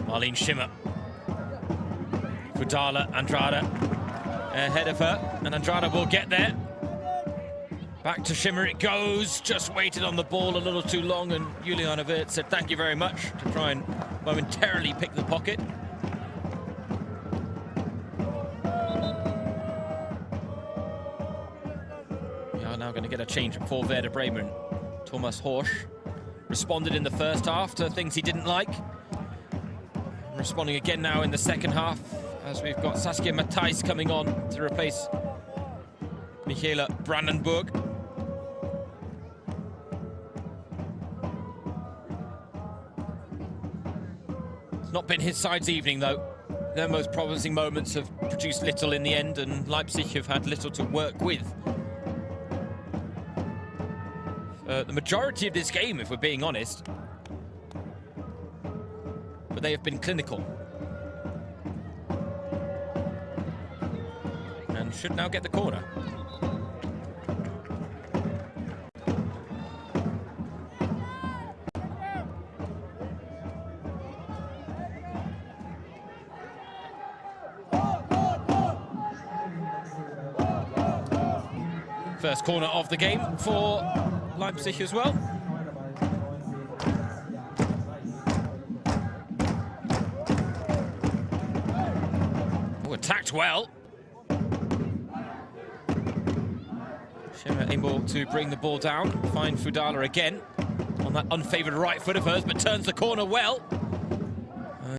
Marlene Schimmer. Fudala, Andrada ahead of her, and Andrada will get there. Back to Schimmer it goes, just waited on the ball a little too long, and Juliana Wirth said thank you very much to try and momentarily pick the pocket. We are now going to get a change for Werder Bremen. Thomas Horsch responded in the first half to things he didn't like. Responding again now in the second half, as we've got Saskia Matthijs coming on to replace Michaela Brandenburg. It's not been his side's evening, though. Their most promising moments have produced little in the end, and Leipzig have had little to work with. The majority of this game, if we're being honest. But they have been clinical. And should now get the corner. First corner of the game for Leipzig as well. Attacked well. Schimmer able to bring the ball down, find Fudala again on that unfavoured right foot of hers, but turns the corner well.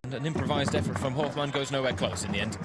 And an improvised effort from Hoffmann goes nowhere close in the end.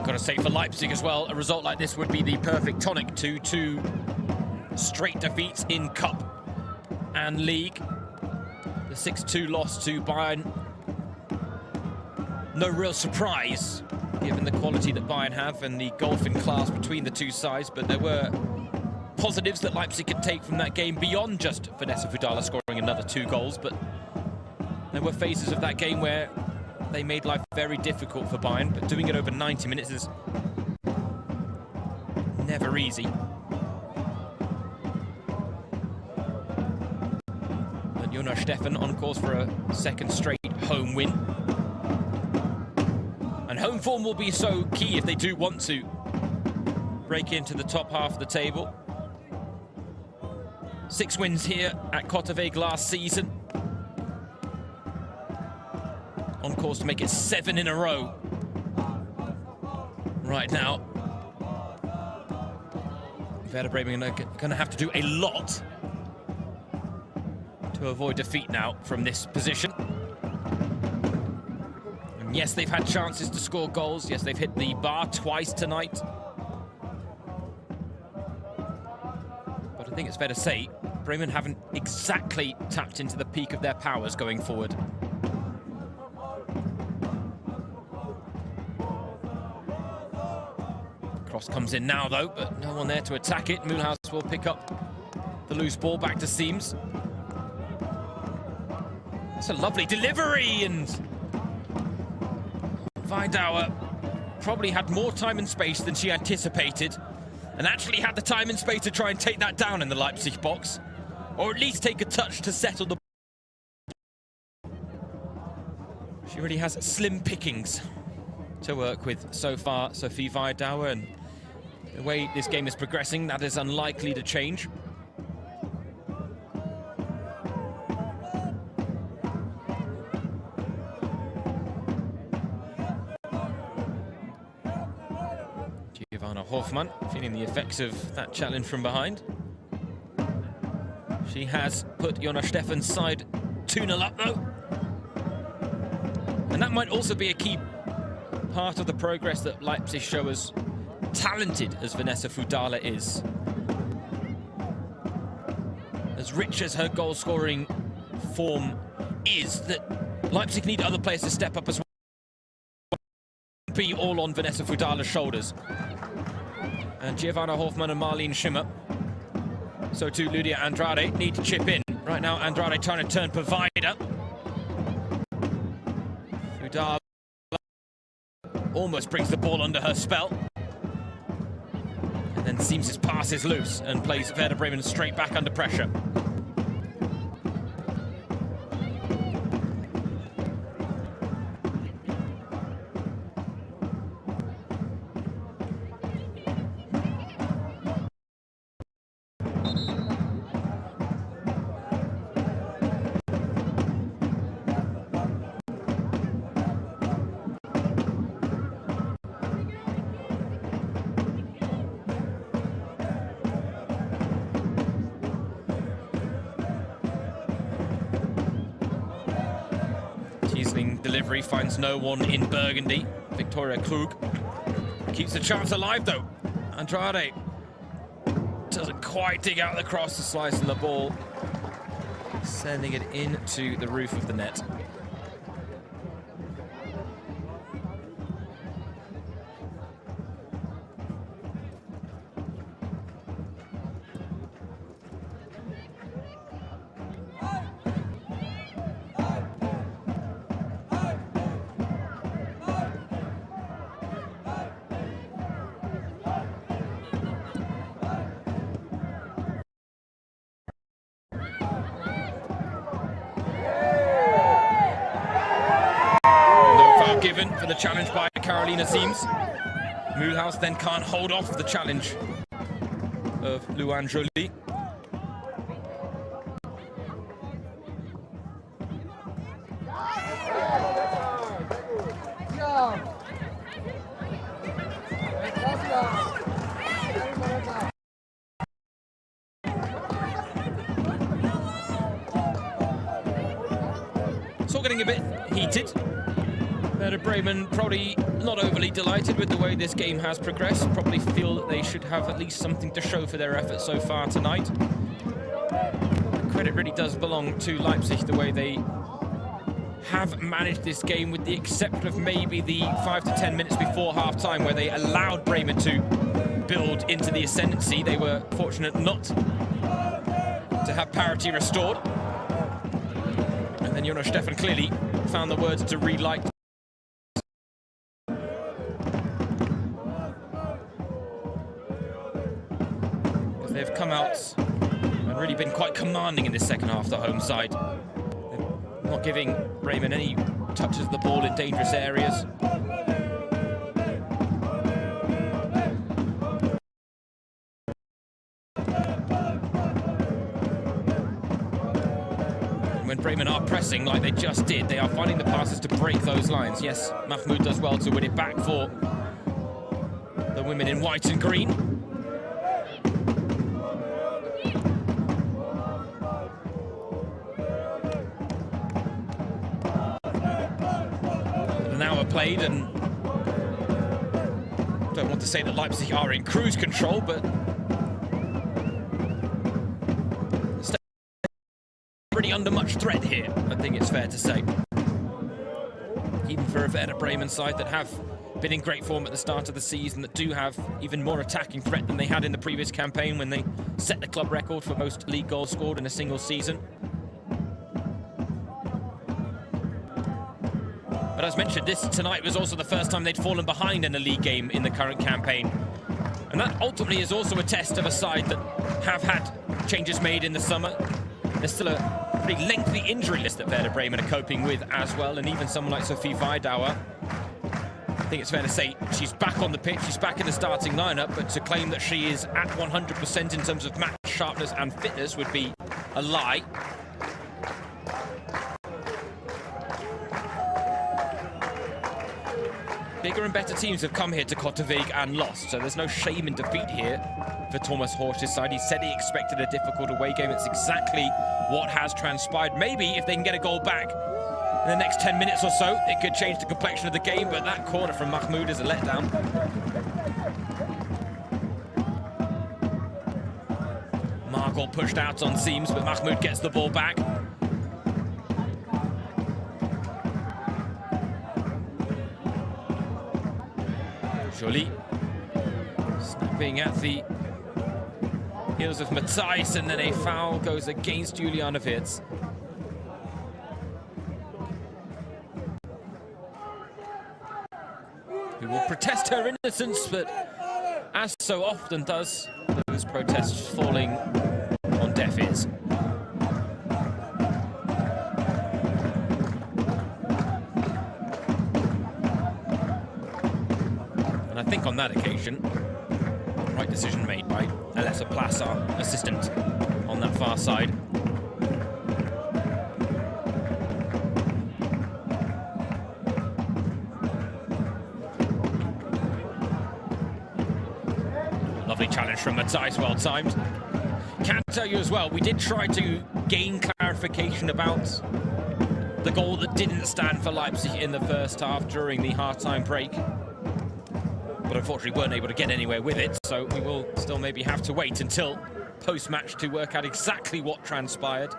Got to say for Leipzig as well, a result like this would be the perfect tonic to 2 straight defeats in Cup and League. The 6-2 loss to Bayern. No real surprise, given the quality that Bayern have and the golfing class between the two sides, but there were positives that Leipzig could take from that game beyond just Vanessa Fudala scoring another 2 goals, but there were phases of that game where they made life very difficult for Bayern, but doing it over 90 minutes is never easy. And Jonas Stephan on course for a 2nd straight home win. And home form will be so key if they do want to break into the top half of the table. 6 wins here at Kottaweg last season. On course to make it 7 in a row. Right now, Werder Bremen are going to have to do a lot to avoid defeat now from this position. And yes, they've had chances to score goals. Yes, they've hit the bar twice tonight. But I think it's fair to say, Bremen haven't exactly tapped into the peak of their powers going forward. Cross comes in now, though, but no one there to attack it. Mulhouse will pick up the loose ball back to Seams. That's a lovely delivery, and Vidauer probably had more time and space than she anticipated, and actually had the time and space to try and take that down in the Leipzig box, or at least take a touch to settle the ball. She really has slim pickings to work with so far, Sophie Vidauer, and the way this game is progressing, that is unlikely to change. Giovanna Hoffmann feeling the effects of that challenge from behind. She has put Jonna Steffen's side 2-0 up, though. And that might also be a key part of the progress that Leipzig show, as talented as Vanessa Fudala is. As rich as her goal-scoring form is, that Leipzig need other players to step up as well. Be all on Vanessa Fudala's shoulders. And Giovanna Hoffmann and Marlene Schimmer, so too Lydia Andrade, need to chip in. Right now, Andrade trying to turn provider. Fudala almost brings the ball under her spell. And then Seams' pass is loose and plays Werder Bremen straight back under pressure. Delivery finds no one in Burgundy. Victoria Krug keeps the chance alive, though. Andrade doesn't quite dig out the cross to slice the ball, sending it into the roof of the net. Given for the challenge by Carolina Seams. Mulhouse then can't hold off the challenge of Luan Joly. It's all getting a bit heated. Werder Bremen probably not overly delighted with the way this game has progressed. Probably feel that they should have at least something to show for their efforts so far tonight. The credit really does belong to Leipzig, the way they have managed this game, with the exception of maybe the 5 to 10 minutes before half-time, where they allowed Bremen to build into the ascendancy. They were fortunate not to have parity restored. And then Jonna Steffen clearly found the words to relight. They've come out and really been quite commanding in this second half, the home side. They're not giving Bremen any touches of the ball in dangerous areas. When Bremen are pressing like they just did, they are finding the passes to break those lines. Yes, Mahmoud does well to win it back for the women in white and green. Played, and don't want to say that Leipzig are in cruise control, but pretty under much threat here, I think it's fair to say. Even for a Werder Bremen side that have been in great form at the start of the season, that do have even more attacking threat than they had in the previous campaign when they set the club record for most league goals scored in a single season. But as mentioned, this tonight was also the first time they'd fallen behind in a league game in the current campaign. And that ultimately is also a test of a side that have had changes made in the summer. There's still a pretty lengthy injury list that Werder Bremen are coping with as well, and even someone like Sophie Weidauer, I think it's fair to say she's back on the pitch, she's back in the starting lineup, but to claim that she is at 100% in terms of match sharpness and fitness would be a lie. Bigger and better teams have come here to Kottavig and lost, so there's no shame in defeat here for Thomas Horsch's side. He said he expected a difficult away game. It's exactly what has transpired. Maybe if they can get a goal back in the next 10 minutes or so, it could change the complexion of the game, but that corner from Mahmoud is a letdown. Margot pushed out on seams, but Mahmoud gets the ball back. Jolie snapping at the heels of Matthijs, and then a foul goes against Juliana Wirtz. Who will protest her innocence, but as so often does, those protests falling on deaf ears. I think on that occasion, right decision made by Alessa Plass, our assistant on that far side. Lovely challenge from Matthijs, well timed. Can tell you as well, we did try to gain clarification about the goal that didn't stand for Leipzig in the first half during the half-time break, but unfortunately weren't able to get anywhere with it, so we will still maybe have to wait until post-match to work out exactly what transpired.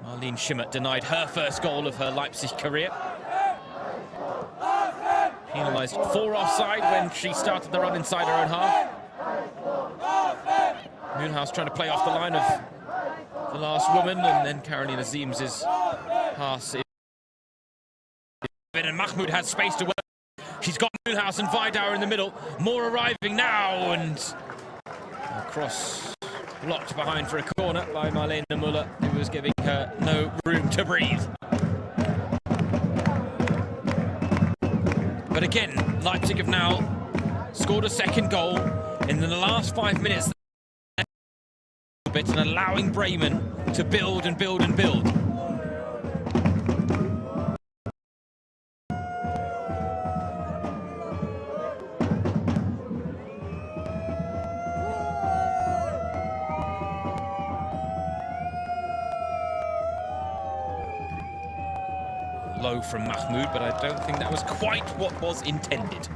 Marlene Schimmert denied her first goal of her Leipzig career. Penalised for offside when she started the run inside her own half. Mühlhaus trying to play off the line of the last woman, and then Carolina Ziem's pass is... And Mahmoud has space to work. She's got Mühlhaus and Weidauer in the middle. More arriving now, and a cross blocked behind for a corner by Marlene Müller, who was giving her no room to breathe. But again, Leipzig have now scored a second goal in the last 5 minutes, and allowing Bremen to build and build and build. Low from Mahmoud, but I don't think that was quite what was intended.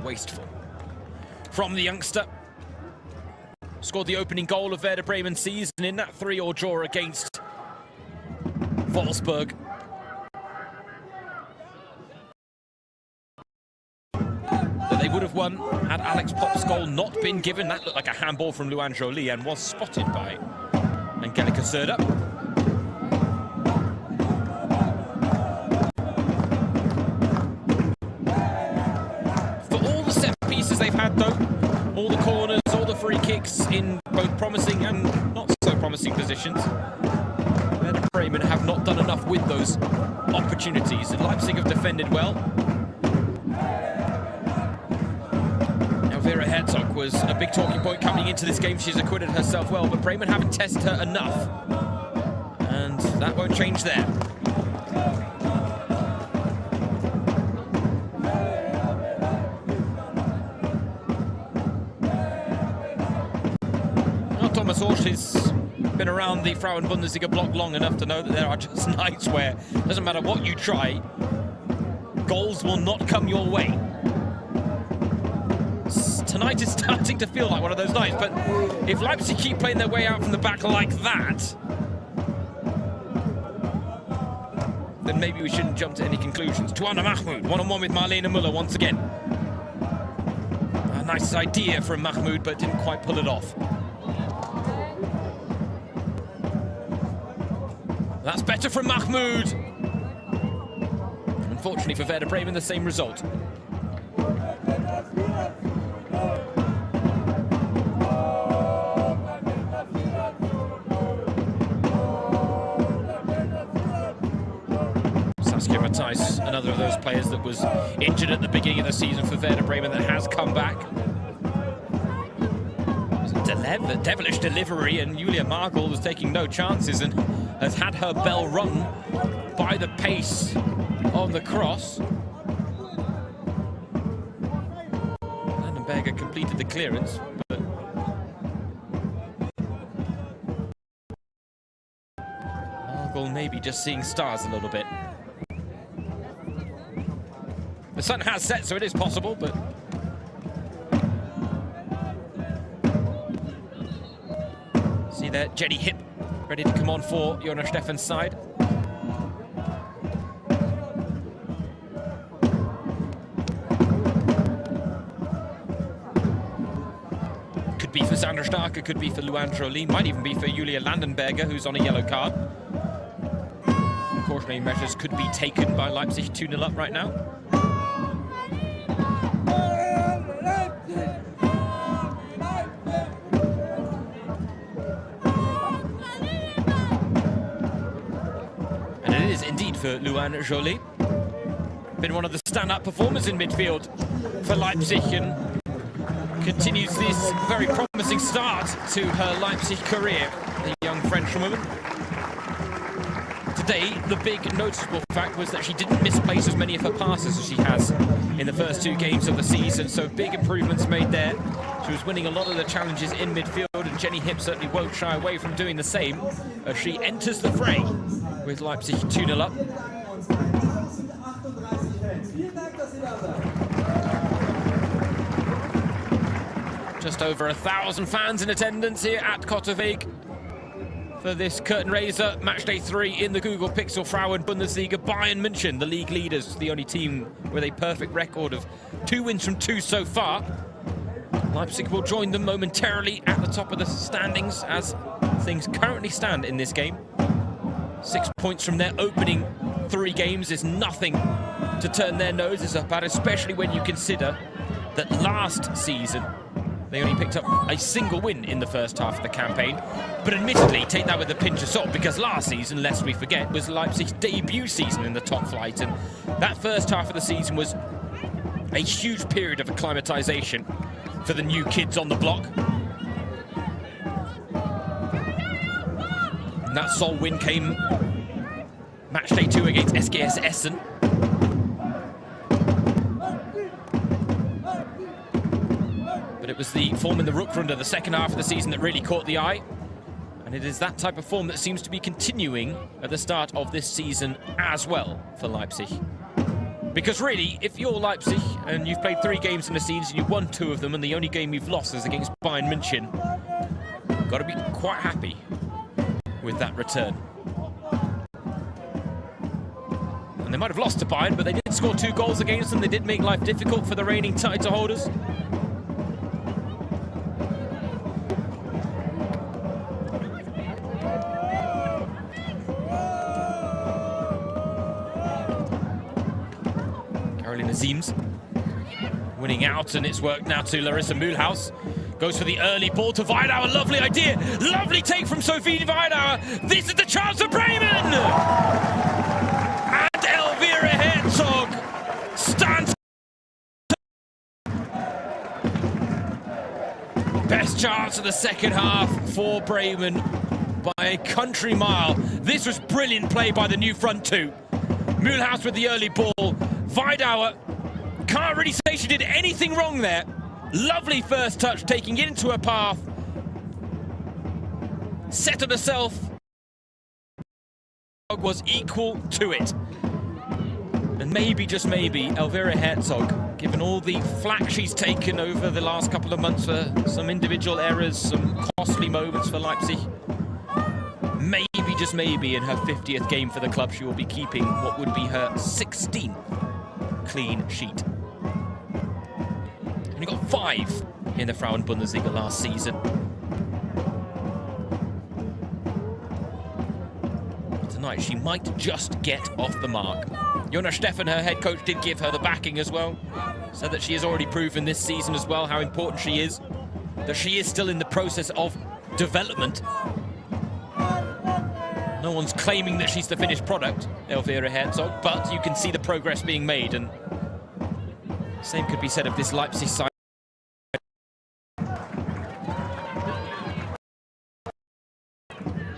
Wasteful from the youngster. Scored the opening goal of Werder Bremen season in that 3-3 draw against Wolfsburg. That they would have won had Alex Pop's goal not been given. That looked like a handball from Luan Jolie and was spotted by Angelika Söder. They've had, though, all the corners, all the free kicks in both promising and not so promising positions, Werder Bremen have not done enough with those opportunities, and Leipzig have defended well. Now Vera Herzog was a big talking point coming into this game. She's acquitted herself well, but Bremen haven't tested her enough, and that won't change there. Thomas Horsch has been around the Frauen Bundesliga block long enough to know that there are just nights where it doesn't matter what you try, goals will not come your way. Tonight is starting to feel like one of those nights, but if Leipzig keep playing their way out from the back like that, then maybe we shouldn't jump to any conclusions. Tuana Mahmoud, one-on-one with Marlene Müller once again. A nice idea from Mahmoud, but didn't quite pull it off. That's better from Mahmoud. Unfortunately for Werder Bremen, the same result. Another of those players that was injured at the beginning of the season for Werder Bremen that has come back. A devilish delivery, and Julia Margl was taking no chances and has had her bell rung by the pace on the cross. Landenberger completed the clearance, but Margl maybe just seeing stars a little bit. The sun has set, so it is possible, but see there, Jenny Hipp ready to come on for Jona Steffen's side. Could be for Sandra Starke, could be for Luan Joly, might even be for Julia Landenberger, who's on a yellow card. Cautionary measures could be taken by Leipzig, 2-0 up right now. For Luan Joly, been one of the standout performers in midfield for Leipzig and continues this very promising start to her Leipzig career, the young Frenchwoman. Today, the big noticeable fact was that she didn't misplace as many of her passes as she has in the first 2 games of the season, so big improvements made there. She was winning a lot of the challenges in midfield, and Jenny Hipp certainly won't shy away from doing the same as she enters the fray with Leipzig 2-0 up. Just over 1,000 fans in attendance here at Kottaweg for this curtain raiser. Matchday 3 in the Google Pixel Frauen Bundesliga. Bayern München, the league leaders, the only team with a perfect record of 2 wins from 2 so far. Leipzig will join them momentarily at the top of the standings as things currently stand in this game. 6 points from their opening 3 games is nothing to turn their noses up at, especially when you consider that last season they only picked up a single win in the first half of the campaign. But admittedly, take that with a pinch of salt, because last season, lest we forget, was Leipzig's debut season in the top flight, and that first half of the season was a huge period of acclimatization for the new kids on the block. And that sole win came Matchday 2 against SGS Essen. But it was the form in the Rückrunde, the second half of the season, that really caught the eye. And it is that type of form that seems to be continuing at the start of this season as well for Leipzig. Because really, if you're Leipzig and you've played 3 games in the season, you've won 2 of them, and the only game you've lost is against Bayern München, you've got to be quite happy with that return. And they might have lost to Bayern, but they did score 2 goals against them. They did make life difficult for the reigning title holders. Seems winning out, and it's worked now to Larissa Mühlhaus. Goes for the early ball to Weidauer. Lovely idea. Lovely take from Sophie Weidauer. This is the chance for Bremen. And Elvira Herzog stands. Best chance of the second half for Bremen by a country mile. This was brilliant play by the new front 2. Mühlhaus with the early ball. Weidauer can't really say she did anything wrong there. Lovely first touch, taking it into her path. Settled herself. Was equal to it. And maybe, just maybe, Elvira Herzog, given all the flack she's taken over the last couple of months for some individual errors, some costly moments for Leipzig, maybe, just maybe, in her 50th game for the club, she will be keeping what would be her 16th clean sheet. Only got 5 in the Frauen Bundesliga last season. Tonight, she might just get off the mark. Jonas Steffen, her head coach, did give her the backing as well. Said that she has already proven this season as well how important she is. That she is still in the process of development. No one's claiming that she's the finished product, Elvira Herzog, but you can see the progress being made, and same could be said of this Leipzig side.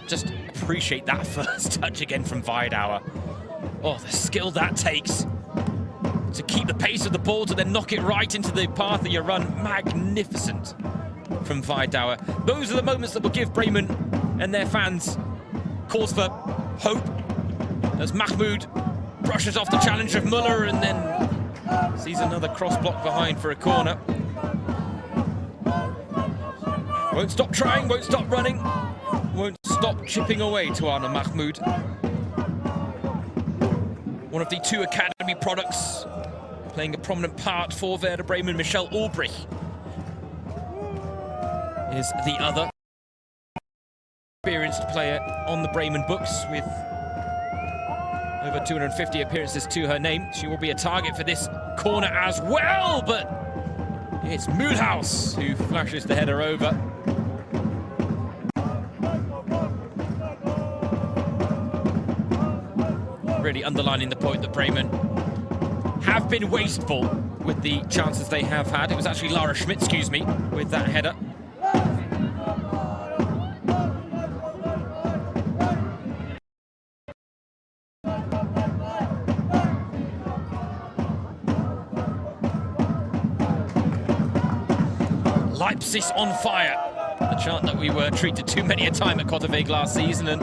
Just appreciate that first touch again from Weidauer. Oh, the skill that takes to keep the pace of the ball, to then knock it right into the path of your run. Magnificent from Weidauer. Those are the moments that will give Bremen and their fans cause for hope, as Mahmoud brushes off the challenge of Müller and then sees another cross block behind for a corner. Won't stop trying, won't stop running, won't stop chipping away to Anna Mahmoud. One of the 2 academy products playing a prominent part for Werder Bremen, Michelle Ulbrich is the other experienced player on the Bremen books with over 250 appearances to her name. She will be a target for this corner as well, but it's Mühlhaus who flashes the header over. Really underlining the point that Bremen have been wasteful with the chances they have had. It was actually Lara Schmidt, excuse me, with that header. Leipzig's on fire. The chant that we were treated too many a time at Kottaweg last season, and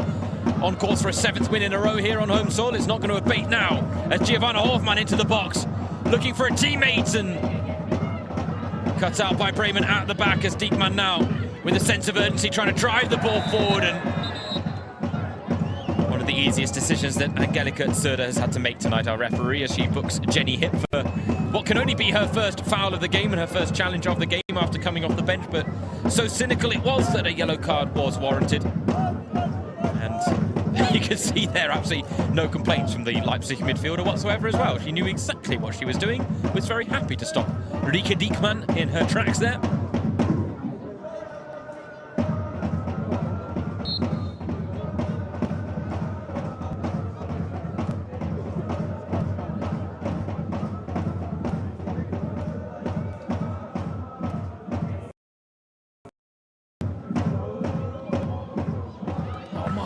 on course for a 7th win in a row here on home soil. It's not going to abate now as Giovanna Hofmann into the box, looking for a teammate, and cut out by Bremen at the back as Diekmann now with a sense of urgency trying to drive the ball forward, and one of the easiest decisions that Angelika Söder has had to make tonight, our referee, as she books Jenny Hipp for what can only be her first foul of the game and her first challenge of the game after coming off the bench, but so cynical it was that a yellow card was warranted. And you can see there absolutely no complaints from the Leipzig midfielder whatsoever as well. She knew exactly what she was doing, was very happy to stop Rike Diekmann in her tracks there.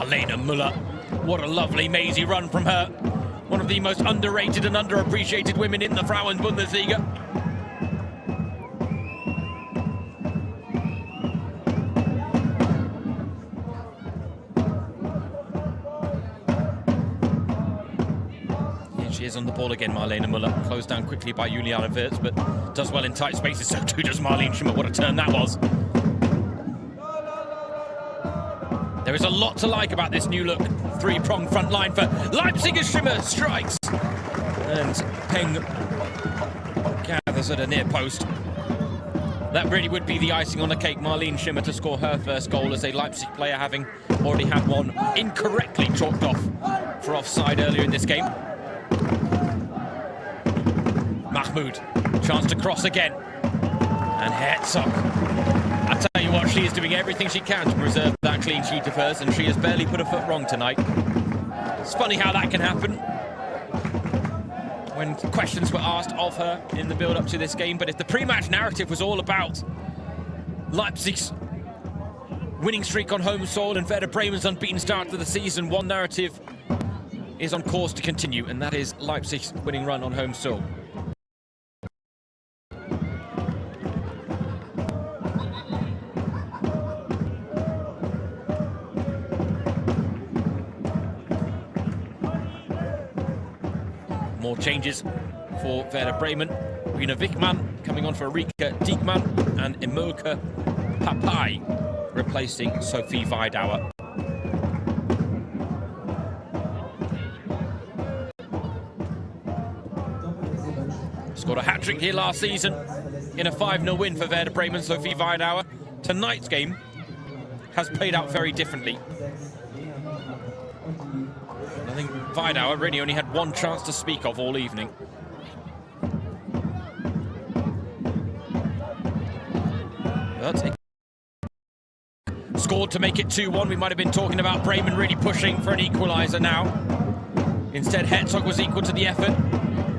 Lena Müller, what a lovely mazy run from her. One of the most underrated and underappreciated women in the Frauen Bundesliga. Here she is on the ball again, Marlene Müller. Closed down quickly by Juliana Wirtz, but does well in tight spaces, so too does Marlene Schimmer. What a turn that was. There is a lot to like about this new look 3-pronged front line for Leipzig as Schimmer strikes. And Peng gathers at a near post. That really would be the icing on the cake. Marlene Schimmer to score her first goal as a Leipzig player, having already had one incorrectly chalked off for offside earlier in this game. Mahmoud, chance to cross again. And Herzog. I tell you what, she is doing everything she can to preserve that clean sheet of hers, and she has barely put a foot wrong tonight. It's funny how that can happen when questions were asked of her in the build-up to this game, but if the pre-match narrative was all about Leipzig's winning streak on home soil and Werder Bremen's unbeaten start to the season, one narrative is on course to continue, and that is Leipzig's winning run on home soil. More changes for Werder Bremen. Rina Wichmann coming on for Rike Diekmann, and Emilke Papai replacing Sophie Weidauer. Scored a hat-trick here last season in a 5-0 win for Werder Bremen, Sophie Weidauer. Tonight's game has played out very differently. I think Weidauer really only had one chance to speak of all evening. But scored to make it 2-1. We might have been talking about Bremen really pushing for an equalizer now. Instead, Herzog was equal to the effort.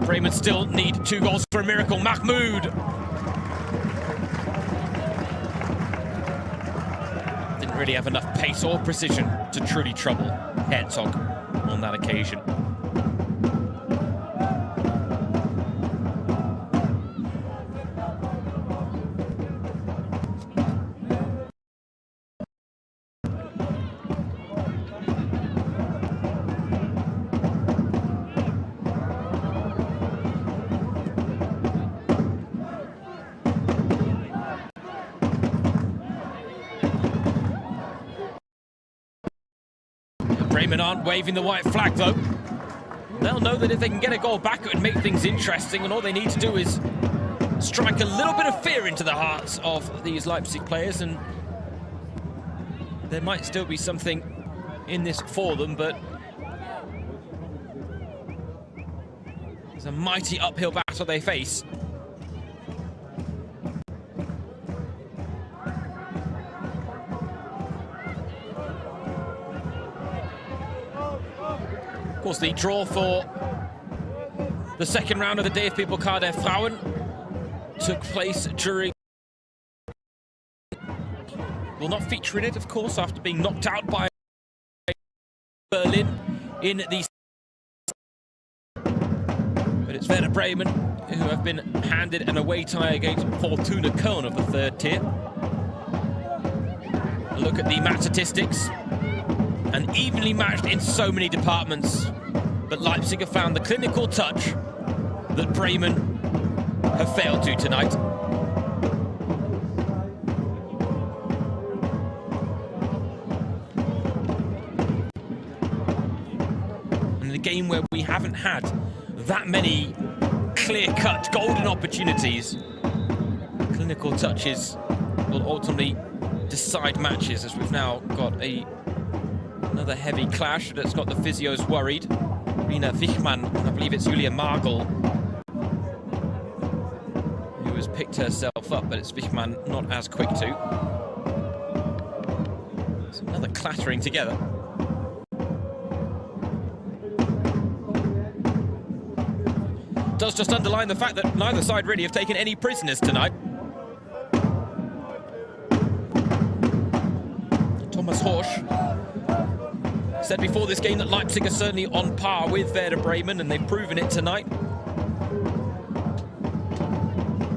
Bremen still need 2 goals for a miracle. Mahmoud. Didn't really have enough pace or precision to truly trouble Herzog on that occasion. Bremen aren't waving the white flag though. They'll know that if they can get a goal back, it would make things interesting, and all they need to do is strike a little bit of fear into the hearts of these Leipzig players, and there might still be something in this for them, but it's a mighty uphill battle they face. Of course, the draw for the second round of the DFB-Pokal der Frauen took place during... will not feature in it, of course, after being knocked out by Berlin in the... But it's Werder Bremen who have been handed an away tie against Fortuna Köln of the 3rd tier. A look at the match statistics. And evenly matched in so many departments, but Leipzig have found the clinical touch that Bremen have failed to tonight. And in a game where we haven't had that many clear-cut golden opportunities, clinical touches will ultimately decide matches, as we've now got another heavy clash that's got the physios worried. Rina Wichmann, and I believe it's Julia Margel, who has picked herself up, but it's Wichmann not as quick to. It's another clattering together. Does just underline the fact that neither side really have taken any prisoners tonight. Thomas Horsch said before this game that Leipzig are certainly on par with Werder Bremen, and they've proven it tonight.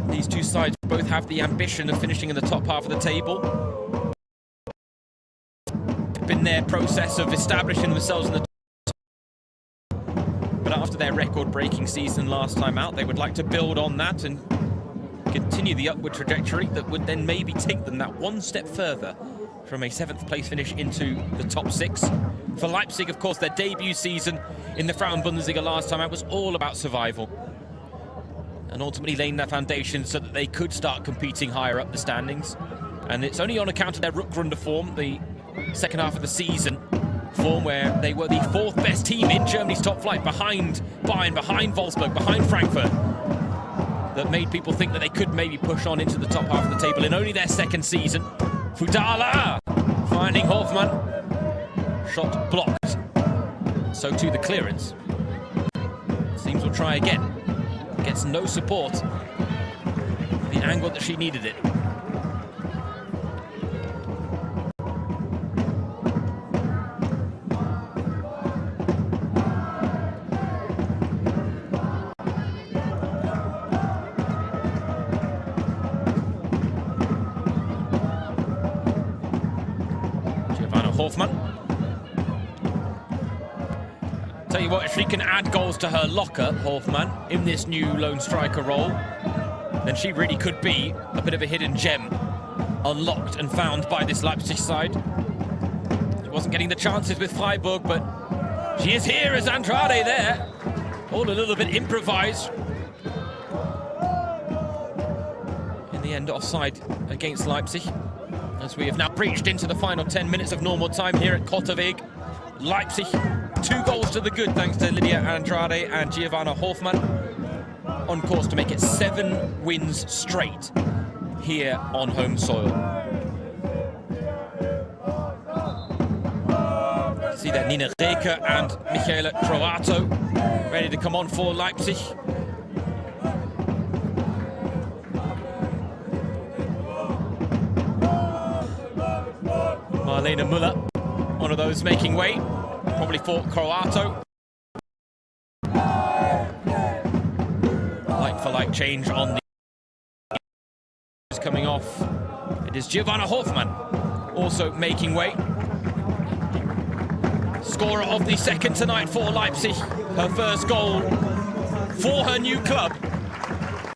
These two sides both have the ambition of finishing in the top half of the table. It's been their process of establishing themselves in the top. But after their record-breaking season last time out, they would like to build on that and continue the upward trajectory that would then maybe take them that one step further from a 7th place finish into the top 6. For Leipzig, of course, their debut season in the Frauen Bundesliga last time out was all about survival, and ultimately laying their foundation so that they could start competing higher up the standings. And it's only on account of their Rückrunde form, the second half of the season form, where they were the 4th best team in Germany's top flight, behind Bayern, behind Wolfsburg, behind Frankfurt, that made people think that they could maybe push on into the top half of the table in only their 2nd season. Fudala finding Hoffmann. Shot blocked. So too the clearance. Seems we'll try again. Gets no support. The angle that she needed it. Hoffmann. Tell you what, if she can add goals to her locker, Hoffmann, in this new lone striker role, then she really could be a bit of a hidden gem, unlocked and found by this Leipzig side. She wasn't getting the chances with Freiburg, but she is here as Andrade there. All a little bit improvised. the end, offside against Leipzig, as we have now breached into the final 10 minutes of normal time here at Kottaweg. Leipzig, 2 goals to the good thanks to Lydia Andrade and Giovanna Hofmann, on course to make it 7 wins straight here on home soil. See there, Nina Reke and Michaela Croato ready to come on for Leipzig. Marlene Müller, one of those making way, probably for Croato. Like-for-like change on the coming off. It is Giovanna Hofmann also making way. Scorer of the second tonight for Leipzig, her first goal for her new club.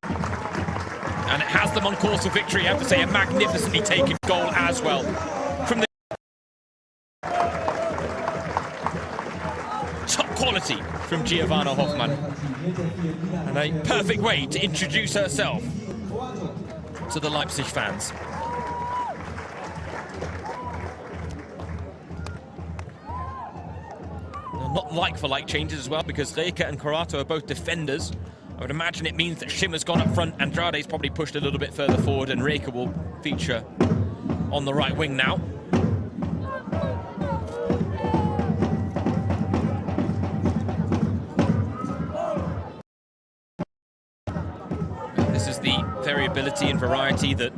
And it has them on course for victory. I have to say, a magnificently taken goal as well. From the top quality from Giovanna Hofmann. And a perfect way to introduce herself to the Leipzig fans. Not like-for-like changes as well, because Reke and Croato are both defenders. I would imagine it means that Schimmer's gone up front, Andrade's probably pushed a little bit further forward, and Reke will feature on the right wing now. This is the variability and variety that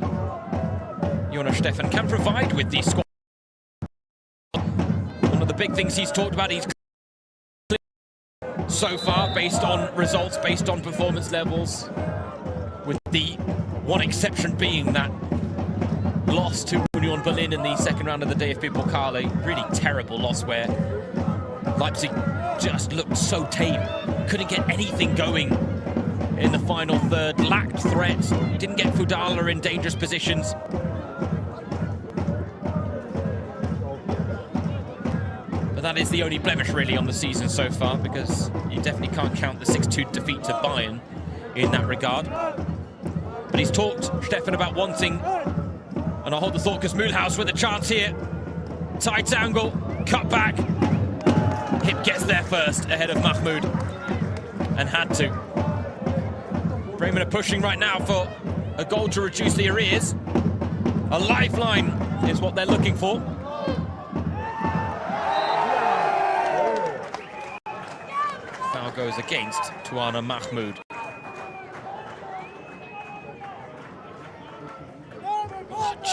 Jonas Stefan can provide with the squad. One of the big things he's talked about, he's so far, based on results, based on performance levels, with the one exception being that loss to Union Berlin in the second round of the DFB Pokal, a really terrible loss where Leipzig just looked so tame, couldn't get anything going in the final third, lacked threats, didn't get Fudala in dangerous positions. That is the only blemish really on the season so far, because you definitely can't count the 6-2 defeat to Bayern in that regard. But he's talked, Stefan, about one thing, and I'll hold the thought because Mühlhaus with a chance here. Tight angle, cut back. Hip gets there first ahead of Mahmoud, and had to. Bremen are pushing right now for a goal to reduce the arrears. A lifeline is what they're looking for. Goes against Tuana Mahmoud.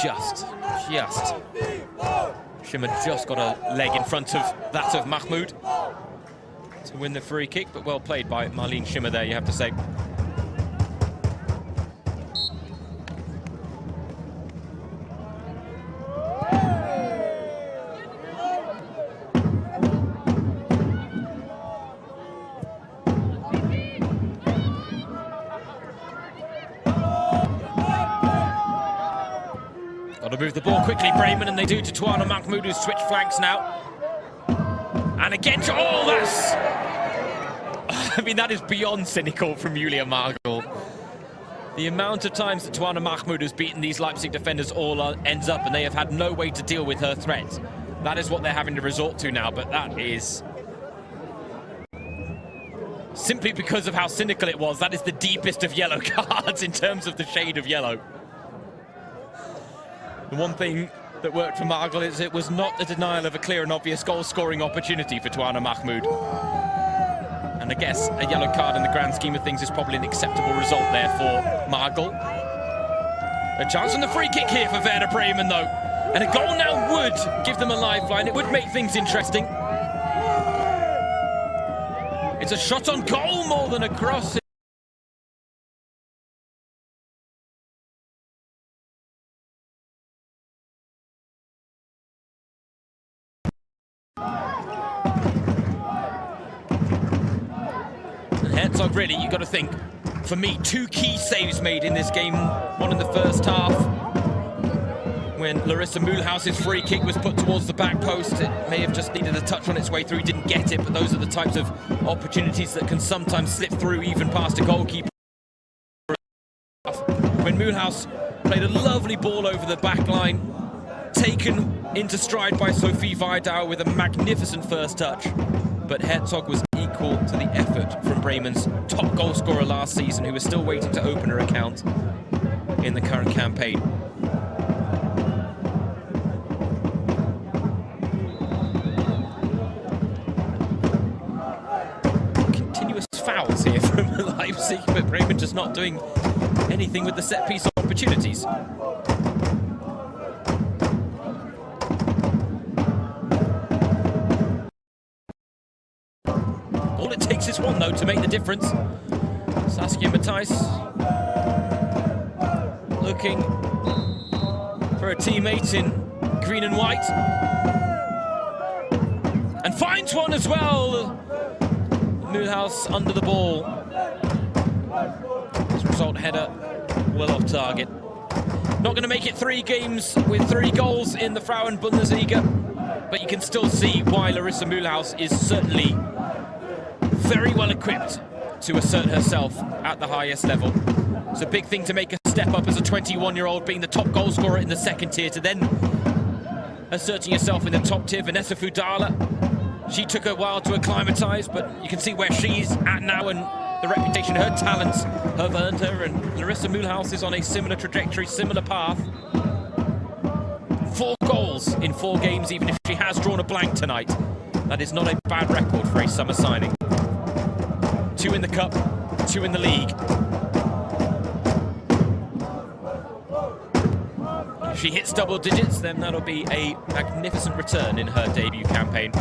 Just. Schimmer just got a leg in front of that of Mahmoud to win the free kick, but well played by Marlene Schimmer there, you have to say. Got to move the ball quickly, Bremen, and they do to Tuana Mahmoud, who's switched flanks now. And again, oh, that's... I mean, that is beyond cynical from Julia Margl. The amount of times that Tuana Mahmoud has beaten these Leipzig defenders all ends up, and they have had no way to deal with her threat. That is what they're having to resort to now, but that is... simply because of how cynical it was, that is the deepest of yellow cards in terms of the shade of yellow. The one thing that worked for Margl is it was not the denial of a clear and obvious goal-scoring opportunity for Tuana Mahmoud. And I guess a yellow card in the grand scheme of things is probably an acceptable result there for Margl. A chance on the free kick here for Werder Bremen, though. And a goal now would give them a lifeline. It would make things interesting. It's a shot on goal more than a cross. Herzog, really, you've got to think, for me, 2 key saves made in this game. One in the first half, when Larissa Mühlhaus's free kick was put towards the back post. It may have just needed a touch on its way through, he didn't get it, but those are the types of opportunities that can sometimes slip through even past a goalkeeper. When Mühlhaus played a lovely ball over the back line, taken into stride by Sophie Weidau with a magnificent first touch. But Herzog was equal to the effort from Bremen's top goal scorer last season, who was still waiting to open her account in the current campaign. Continuous fouls here from Leipzig, but Bremen just not doing anything with the set-piece opportunities. All it takes is one, though, to make the difference. Saskia Matthijs looking for a teammate in green and white. And finds one as well. Mühlhaus under the ball. This result, header well off target. Not going to make it 3 games with 3 goals in the Frauen Bundesliga, but you can still see why Larissa Mühlhaus is certainly very well equipped to assert herself at the highest level. It's a big thing to make a step up as a 21-year-old, being the top goal scorer in the second tier, to then asserting yourself in the top tier. Vanessa Fudala, she took a while to acclimatise, but you can see where she's at now, and the reputation, her talents have earned her, and Larissa Mühlhaus is on a similar trajectory, similar path. 4 goals in 4 games, even if she has drawn a blank tonight. That is not a bad record for a summer signing. 2 in the cup, 2 in the league. If she hits double digits, then that'll be a magnificent return in her debut campaign.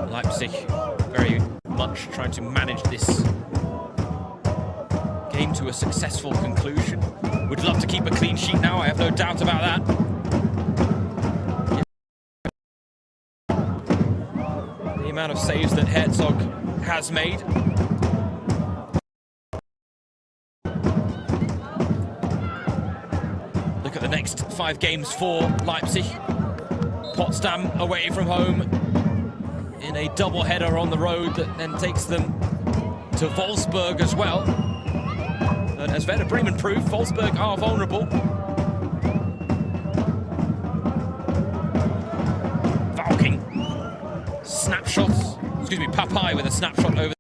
Leipzig very much trying to manage this game to a successful conclusion. Would love to keep a clean sheet now, I have no doubt about that. The amount of saves that Herzog has made. Look at the next 5 games for Leipzig. Potsdam away from home in a double header on the road that then takes them to Wolfsburg as well. And as Werder Bremen proved, Wolfsburg are vulnerable. Valking. Snapshots. Excuse me, Papai with a snapshot over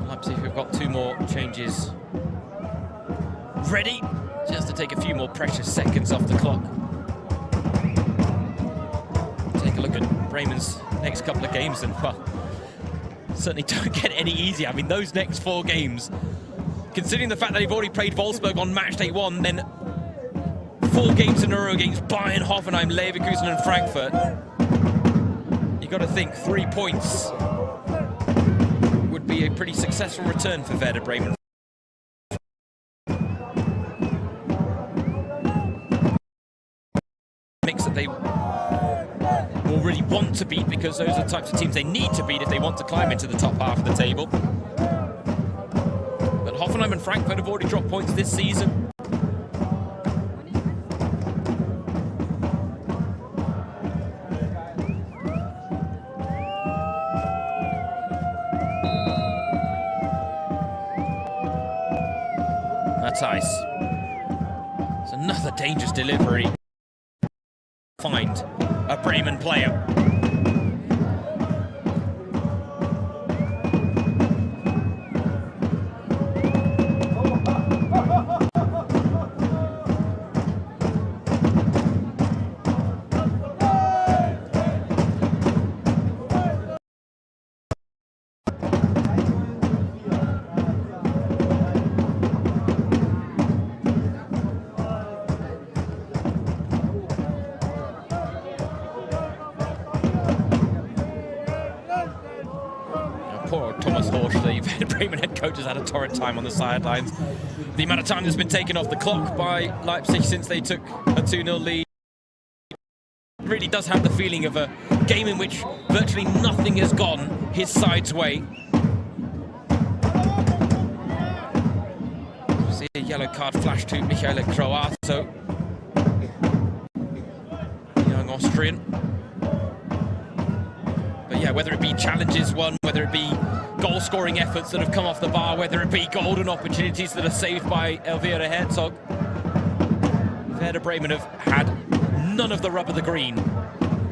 Leipzig, who've got 2 more changes ready, just to take a few more precious seconds off the clock. Take a look at Bremen's next couple of games, and well, certainly don't get any easier. I mean, those next 4 games, considering the fact that they've already played Wolfsburg on Matchday 1, then 4 games in a row against Bayern, Hoffenheim, Leverkusen and Frankfurt. You've got to think 3 points would be a pretty successful return for Werder Bremen. Mix that they will really want to beat, because those are the types of teams they need to beat if they want to climb into the top half of the table. But Hoffenheim and Frankfurt have already dropped points this season. Matthijs. It's another dangerous delivery. Find a Bremen player. The Bremen head coach has had a torrid time on the sidelines. The amount of time that's been taken off the clock by Leipzig since they took a 2-0 lead really does have the feeling of a game in which virtually nothing has gone his side's way. We see a yellow card flash to Michele Croato, young Austrian. yeah, whether it be challenges won, whether it be goal-scoring efforts that have come off the bar, whether it be golden opportunities that are saved by Elvira Herzog, Werder Bremen have had none of the rub of the green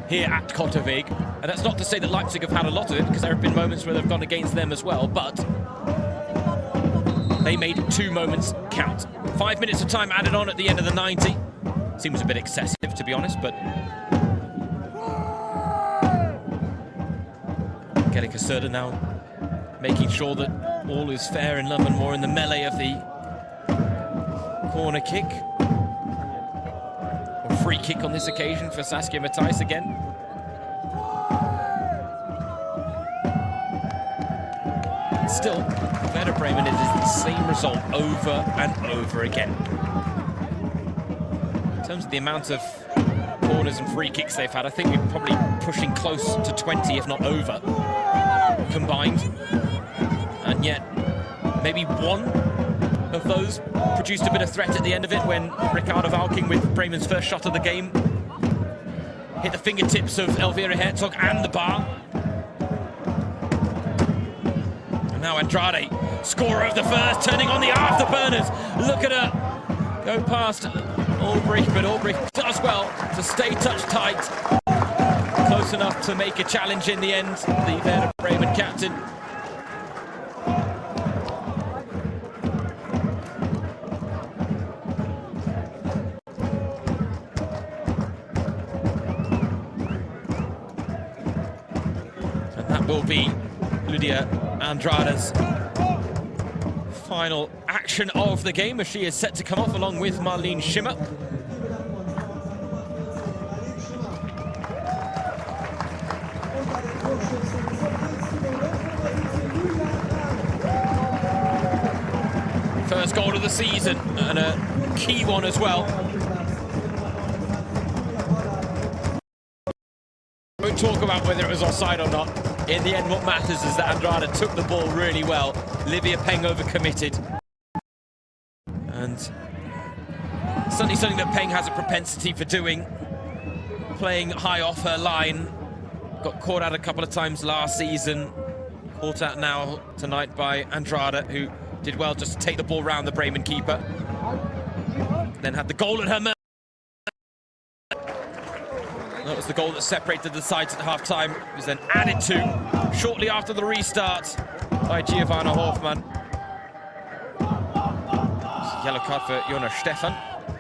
here at Kottavig. And that's not to say that Leipzig have had a lot of it, because there have been moments where they've gone against them as well, but they made 2 moments count. 5 minutes of time added on at the end of the 90. Seems a bit excessive, to be honest, but Angelica Söder now making sure that all is fair in love and more in the melee of the corner kick. Or free kick on this occasion for Saskia Matthijs again. Still, Werder Bremen, it is the same result over and over again. In terms of the amount of corners and free kicks they've had, I think we're probably pushing close to 20, if not over, combined. And yet, maybe one of those produced a bit of threat at the end of it when Ricardo Valking, with Bremen's first shot of the game, hit the fingertips of Elvira Herzog and the bar. And now Andrade, scorer of the first, turning on the afterburners. Look at her go past Ulbrich, but Ulbrich does well to stay touch tight. Close enough to make a challenge in the end, the Werder Bremen captain. And that will be Lydia Andrade's final action of the game, as she is set to come off along with Marlene Schimmer. First goal of the season, and a key one as well. We won't talk about whether it was offside or not. In the end, what matters is that Andrade took the ball really well. Livia Peng overcommitted. And certainly something that Peng has a propensity for doing. Playing high off her line. Got caught out a couple of times last season. Caught out now tonight by Andrade, who did well just to take the ball round the Bremen keeper. Then had the goal at her mercy. That was the goal that separated the sides at half-time. It was then added to shortly after the restart by Giovanna Hoffmann. Yellow card for Jonas Stefan.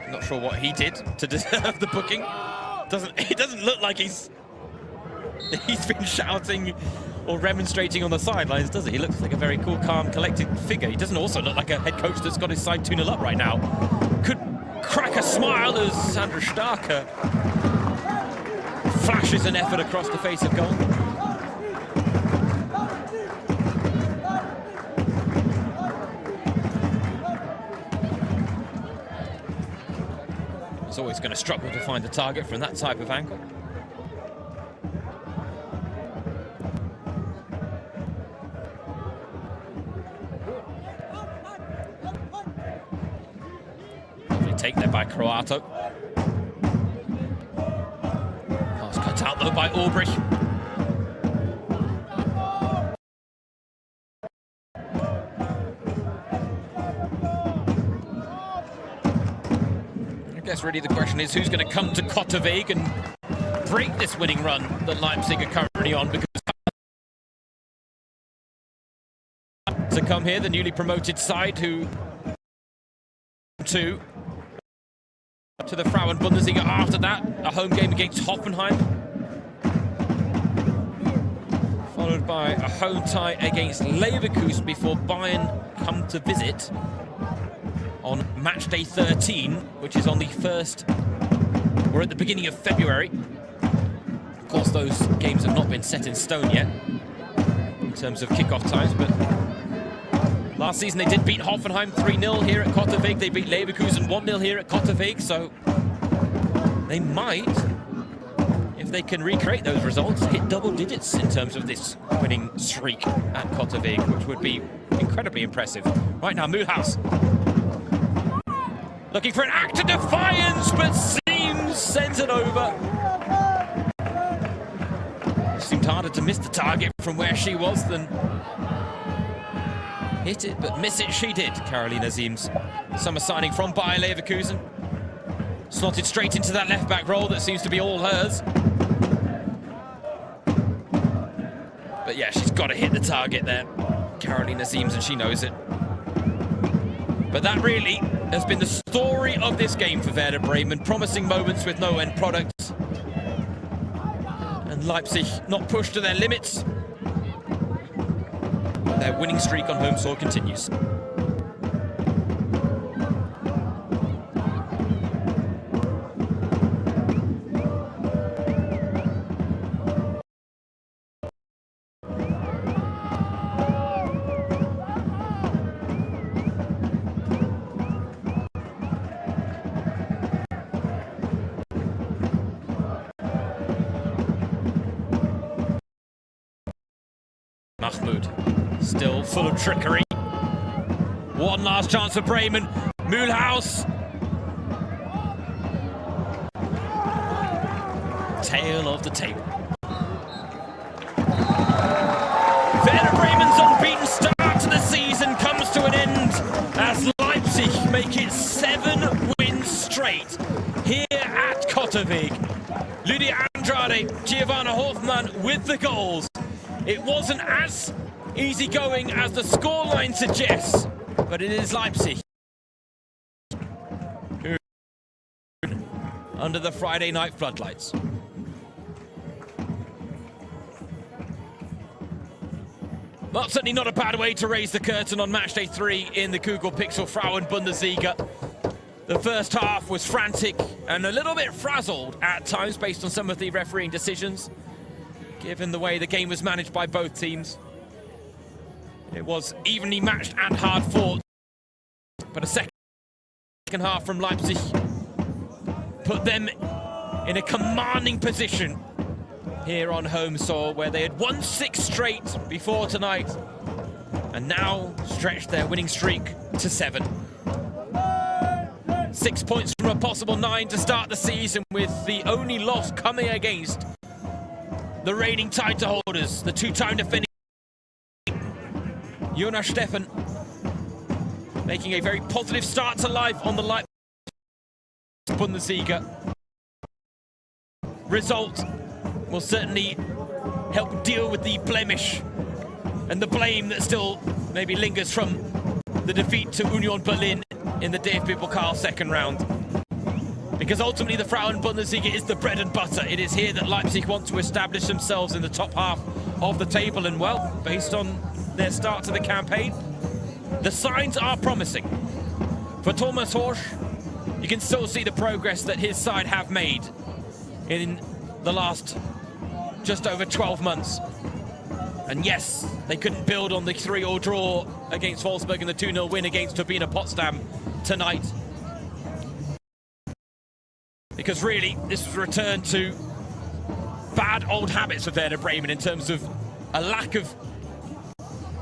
I'm not sure what he did to deserve the booking. It doesn't look like he's been shouting or remonstrating on the sidelines, does it? He looks like a very cool, calm, collected figure. He doesn't also look like a head coach that's got his side 2-0 up right now. Could crack a smile as Sandra Starker flashes an effort across the face of goal. He's always going to struggle to find the target from that type of angle. Lovely take there by Croato. Pass cut out though by Ulbrich. I guess really the question is who's going to come to Kottavig and break this winning run that Leipzig are currently on, because to come here, the newly promoted side who to the Frauen Bundesliga after that, a home game against Hoffenheim, followed by a home tie against Leverkusen before Bayern come to visit on Matchday 13, which is on the 1st, or at the beginning of February. Of course, those games have not been set in stone yet in terms of kickoff times, but last season they did beat Hoffenheim 3-0 here at Kottavig. They beat Leverkusen 1-0 here at Kottavig, so they might, if they can recreate those results, hit double digits in terms of this winning streak at Kottavig, which would be incredibly impressive. Right now, Mühlhaus looking for an act of defiance, but seems centered over. seemed harder to miss the target from where she was than hit it, but miss it she did. Carolina Ziems, summer signing from Bayer Leverkusen, slotted straight into that left-back role that seems to be all hers. But yeah, she's got to hit the target there, Carolina Ziems, and she knows it. But that really has been the story of this game for Werder Bremen. Promising moments with no end product. And Leipzig not pushed to their limits. Their winning streak on home soil continues. Mahmoud, still full of trickery. One last chance for Bremen. Mühlhaus. Tail of the table. Werder Bremen's unbeaten start to the season comes to an end as Leipzig make it 7 wins straight here at Kottaweg. Lydia Andrade, Giovanna Hoffmann with the goals. It wasn't as easy going as the scoreline suggests, but it is Leipzig who under the Friday night floodlights. Well, certainly not a bad way to raise the curtain on Matchday 3 in the Kugel Pixel Frauen Bundesliga. The first half was frantic and a little bit frazzled at times based on some of the refereeing decisions, given the way the game was managed by both teams. It was evenly matched and hard fought, but a second half from Leipzig put them in a commanding position here on home soil, where they had won 6 straight before tonight and now stretched their winning streak to 7. 6 points from a possible 9 to start the season, with the only loss coming against the reigning title holders, the 2-time defending Jonas Steffen, making a very positive start to life on the Leipzig Bundesliga. Result will certainly help deal with the blemish and the blame that still maybe lingers from the defeat to Union Berlin in the DFB Pokal second round. Because ultimately the Frauen Bundesliga is the bread and butter. It is here that Leipzig want to establish themselves in the top half of the table, and well, based on their start to the campaign, the signs are promising. For Thomas Horsch, you can still see the progress that his side have made in the last just over 12 months. And yes, they couldn't build on the 3-3 draw against Wolfsburg and the 2-0 win against Turbine Potsdam tonight, because really this was a return to bad old habits for Werder Bremen in terms of a lack of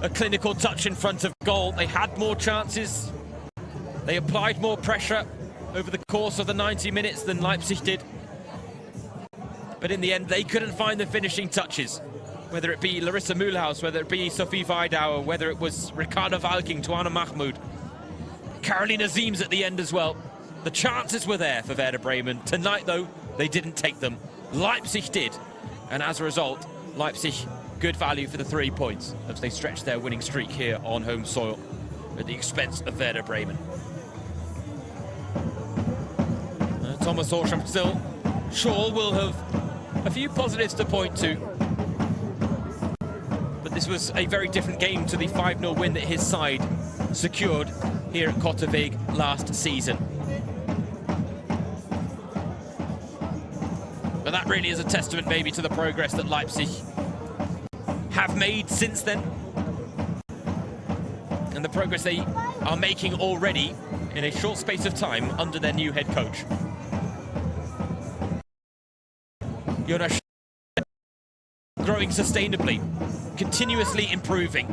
a clinical touch in front of goal. They had more chances, they applied more pressure over the course of the 90 minutes than Leipzig did, but in the end they couldn't find the finishing touches, whether it be Larissa Mühlhaus, whether it be Sophie Weidauer, whether it was Ricarda Walking, Tuana Mahmoud, Carolina Ziems at the end as well. The chances were there for Werder Bremen. Tonight, though, they didn't take them. Leipzig did. And as a result, Leipzig, good value for the 3 points as they stretch their winning streak here on home soil at the expense of Werder Bremen. Thomas Horsch, I'm still sure, will have a few positives to point to. But this was a very different game to the 5-0 win that his side secured here at Kottaweg last season. But that really is a testament maybe to the progress that Leipzig have made since then, and the progress they are making already in a short space of time under their new head coach. Jonas growing sustainably, continuously improving.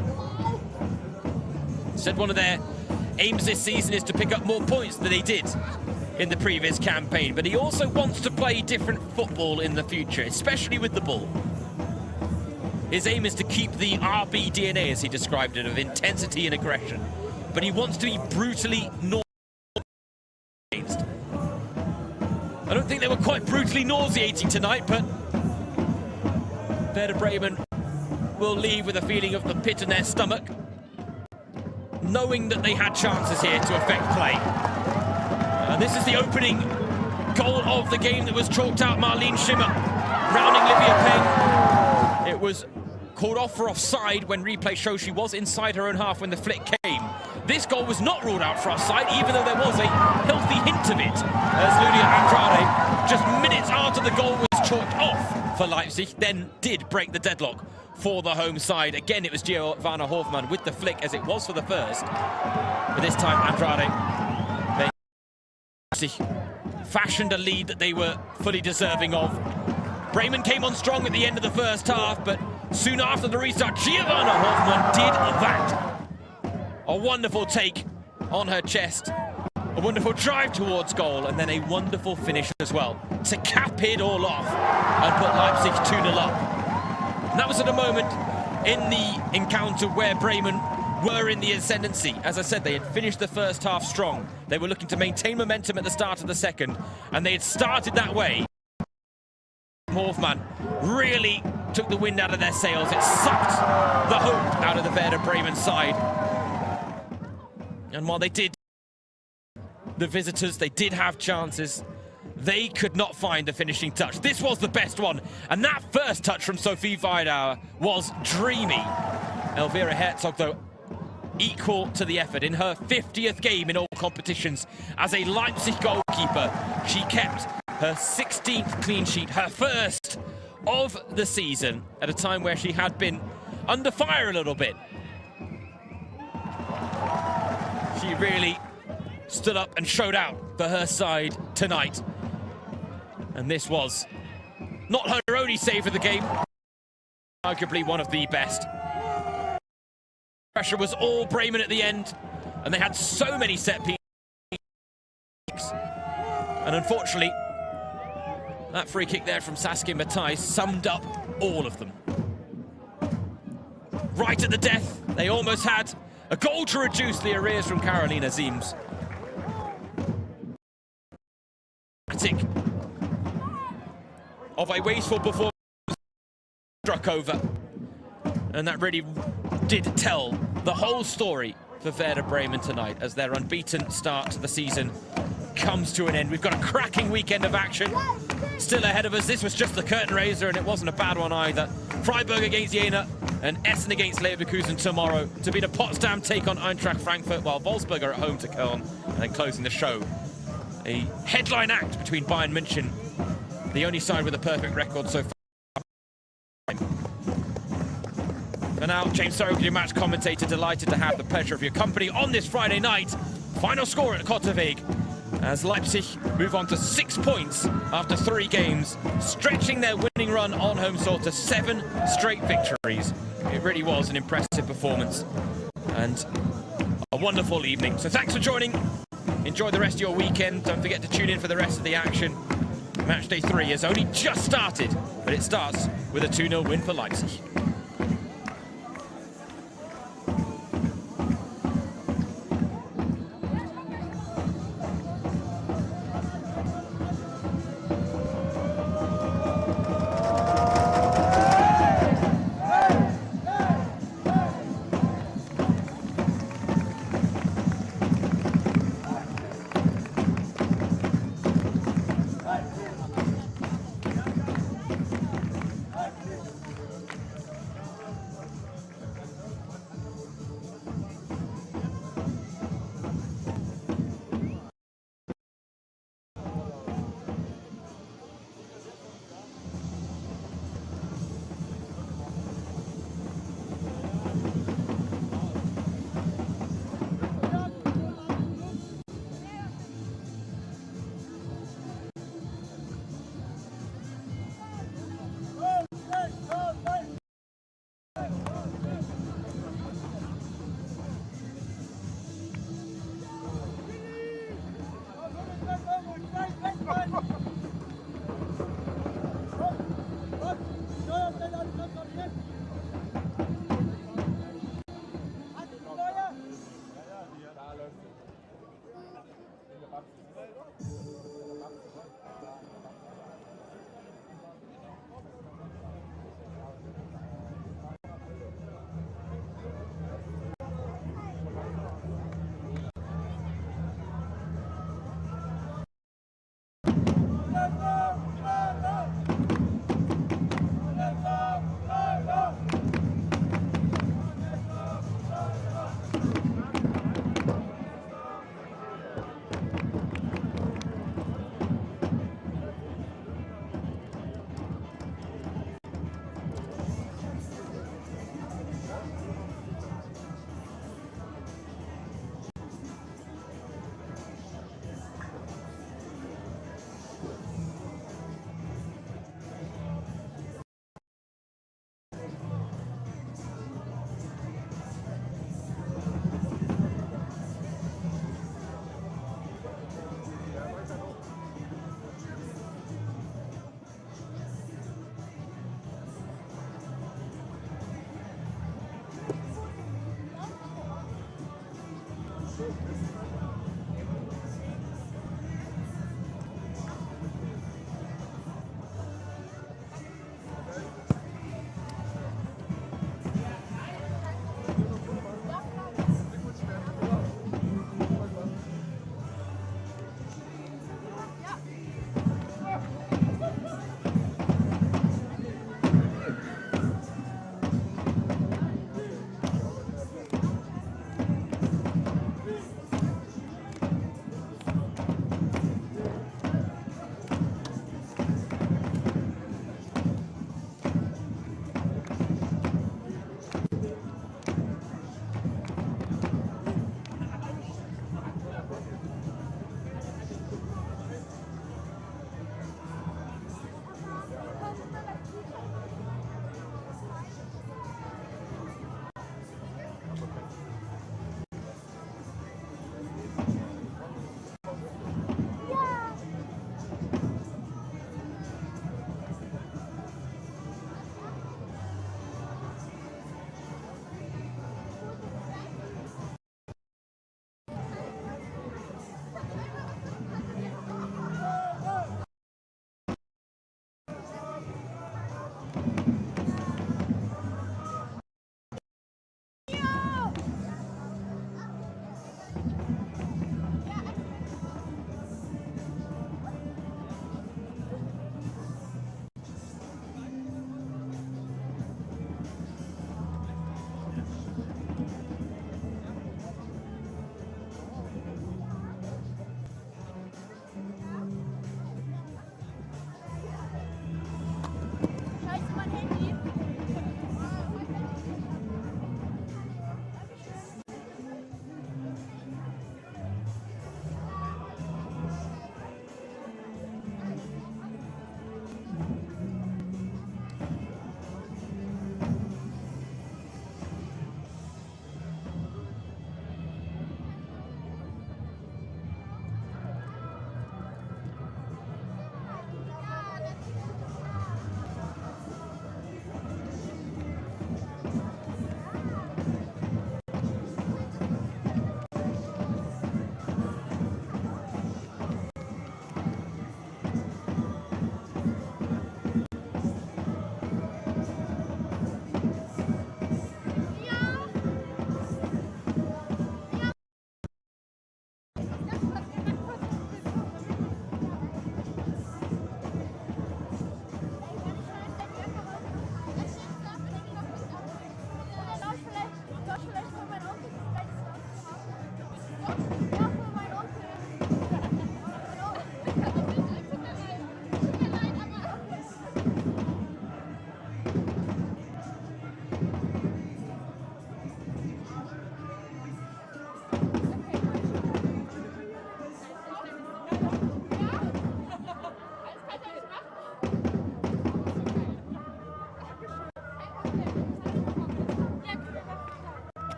Said one of their aims this season is to pick up more points than they did in the previous campaign, but he also wants to play different football in the future, especially with the ball. His aim is to keep the RB DNA, as he described it, of intensity and aggression. But he wants to be brutally nauseating. I don't think they were quite brutally nauseating tonight, but Werder Bremen will leave with a feeling of the pit in their stomach, knowing that they had chances here to affect play. And this is the opening goal of the game that was chalked out. Marlene Schimmer rounding Livia Peng. It was called off for offside when replay shows she was inside her own half when the flick came. This goal was not ruled out for offside, even though there was a healthy hint of it, as Ludia Andrade, just minutes after the goal was chalked off for Leipzig, then did break the deadlock for the home side. Again, it was Giovanna Hoffmann with the flick, as it was for the first. But this time, Andrade fashioned a lead that they were fully deserving of. Bremen came on strong at the end of the first half, but soon after the restart, Giovanna Hoffmann did that. A wonderful take on her chest, a wonderful drive towards goal, and then a wonderful finish as well to cap it all off and put Leipzig 2-0 up. And that was at a moment in the encounter where Bremen were in the ascendancy. As I said, they had finished the first half strong. They were looking to maintain momentum at the start of the second, and they had started that way. Hoffmann really took the wind out of their sails. It sucked the hope out of the Werder Bremen side. And while they did, the visitors, they did have chances, they could not find the finishing touch. This was the best one, and that first touch from Sophie Weidauer was dreamy. Elvira Herzog, though, equal to the effort. In her 50th game in all competitions as a Leipzig goalkeeper, she kept her 16th clean sheet, her first of the season, at a time where she had been under fire a little bit. She really stood up and showed out for her side tonight. And this was not her only save of the game, arguably one of the best. Pressure was all Bremen at the end, and they had so many set pieces. And unfortunately, that free kick there from Saskia Matthijs summed up all of them. Right at the death, they almost had a goal to reduce the arrears from Carolina Ziems. Of a wasteful performance struck over, and that really did tell the whole story for Werder Bremen tonight, as their unbeaten start to the season comes to an end. We've got a cracking weekend of action still ahead of us. This was just the curtain raiser, and it wasn't a bad one either. Freiburg against Jena and Essen against Leverkusen tomorrow to beat a Potsdam take on Eintracht Frankfurt, while Wolfsburg are at home to Köln. And then closing the show, a headline act between Bayern München, the only side with a perfect record so far. For now, James Surrey, your match commentator, delighted to have the pleasure of your company on this Friday night. Final score at Kottaweg, as Leipzig move on to 6 points after 3 games, stretching their winning run on home soil to 7 straight victories. It really was an impressive performance and a wonderful evening. So thanks for joining. Enjoy the rest of your weekend. Don't forget to tune in for the rest of the action. Matchday 3 has only just started, but it starts with a 2-0 win for Leipzig.
Scheiße, mein Handy.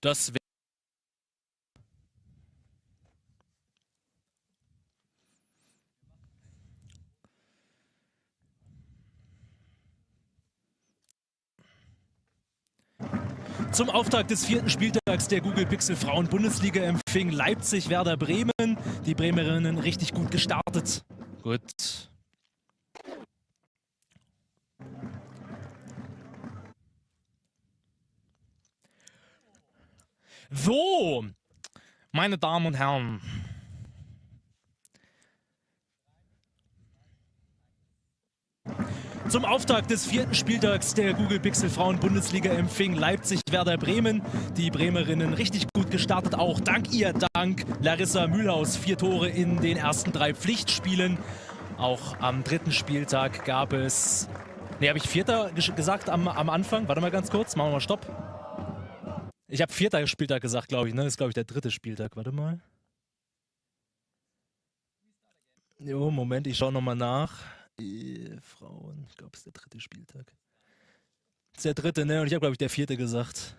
Das wäre zum Auftakt des 4. Spieltags der Google Pixel Frauen Bundesliga empfing Leipzig Werder Bremen. Die Bremerinnen richtig gut gestartet. Gut. So, meine Damen und Herren. Zum Auftakt des 4. Spieltags der Google Pixel Frauen Bundesliga empfing Leipzig Werder Bremen. Die Bremerinnen richtig gut gestartet, auch dank Larissa Mühlhaus 4 Tore in den ersten 3 Pflichtspielen. Auch am 3. Spieltag gab es... Ne, habe ich 4. gesagt am Anfang? Warte mal ganz kurz, machen wir mal Stopp. Ich habe 4. Spieltag gesagt, glaube ich, ne? Das ist, glaube ich, der 3. Spieltag. Warte mal. Jo, Moment, ich schaue nochmal nach. Frauen, ich glaube, es ist der 3. Spieltag. Das ist der 3., ne? Und ich habe, glaube ich, der 4. gesagt.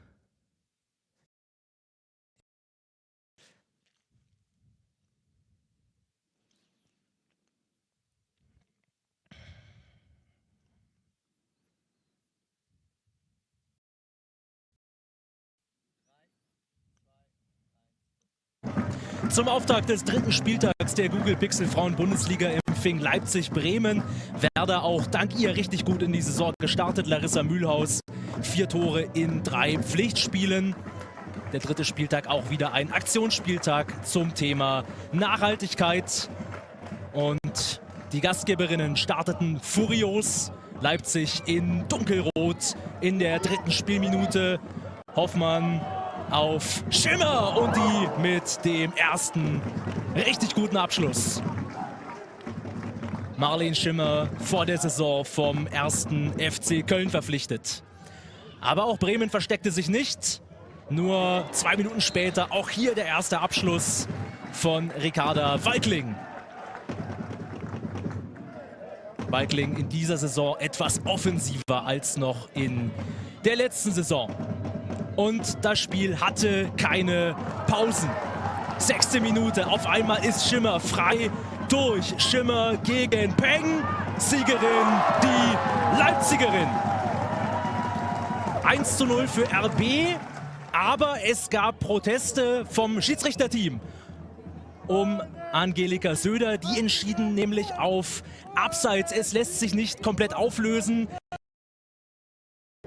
Zum Auftakt des 3. Spieltags der Google Pixel Frauen Bundesliga empfing Leipzig Bremen. Werder auch dank ihr richtig gut in die Saison gestartet. Larissa Mühlhaus 4 Tore in 3 Pflichtspielen. Der 3. Spieltag auch wieder ein Aktionsspieltag zum Thema Nachhaltigkeit. Und die Gastgeberinnen starteten furios. Leipzig in dunkelrot in der 3. Spielminute. Hoffmann auf Schimmer und die mit dem ersten richtig guten Abschluss. Marlene Schimmer vor der Saison vom 1. FC Köln verpflichtet. Aber auch Bremen versteckte sich nicht. Nur 2 Minuten später auch hier der erste Abschluss von Ricarda Weigling. Weigling in dieser Saison etwas offensiver als noch in der letzten Saison. Und das Spiel hatte keine Pausen. 6. Minute, auf einmal ist Schimmer frei durch. Schimmer gegen Peng. Siegerin, die Leipzigerin. 1:0 für RB, aber es gab Proteste vom Schiedsrichterteam um Angelika Söder. Die entschieden nämlich auf Abseits. Es lässt sich nicht komplett auflösen.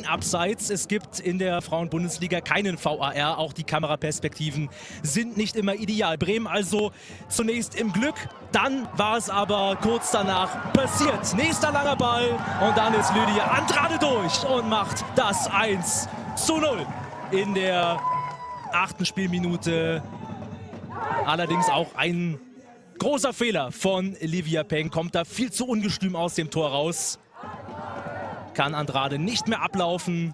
Abseits. Es gibt in der Frauen-Bundesliga keinen VAR. Auch die Kameraperspektiven sind nicht immer ideal. Bremen also zunächst im Glück. Dann war es aber kurz danach passiert. Nächster langer Ball und dann ist Lydia Andrade durch und macht das 1:0 in der 8. Spielminute. Allerdings auch ein großer Fehler von Livia Peng. Kommt da viel zu ungestüm aus dem Tor raus. Kann Andrade nicht mehr ablaufen.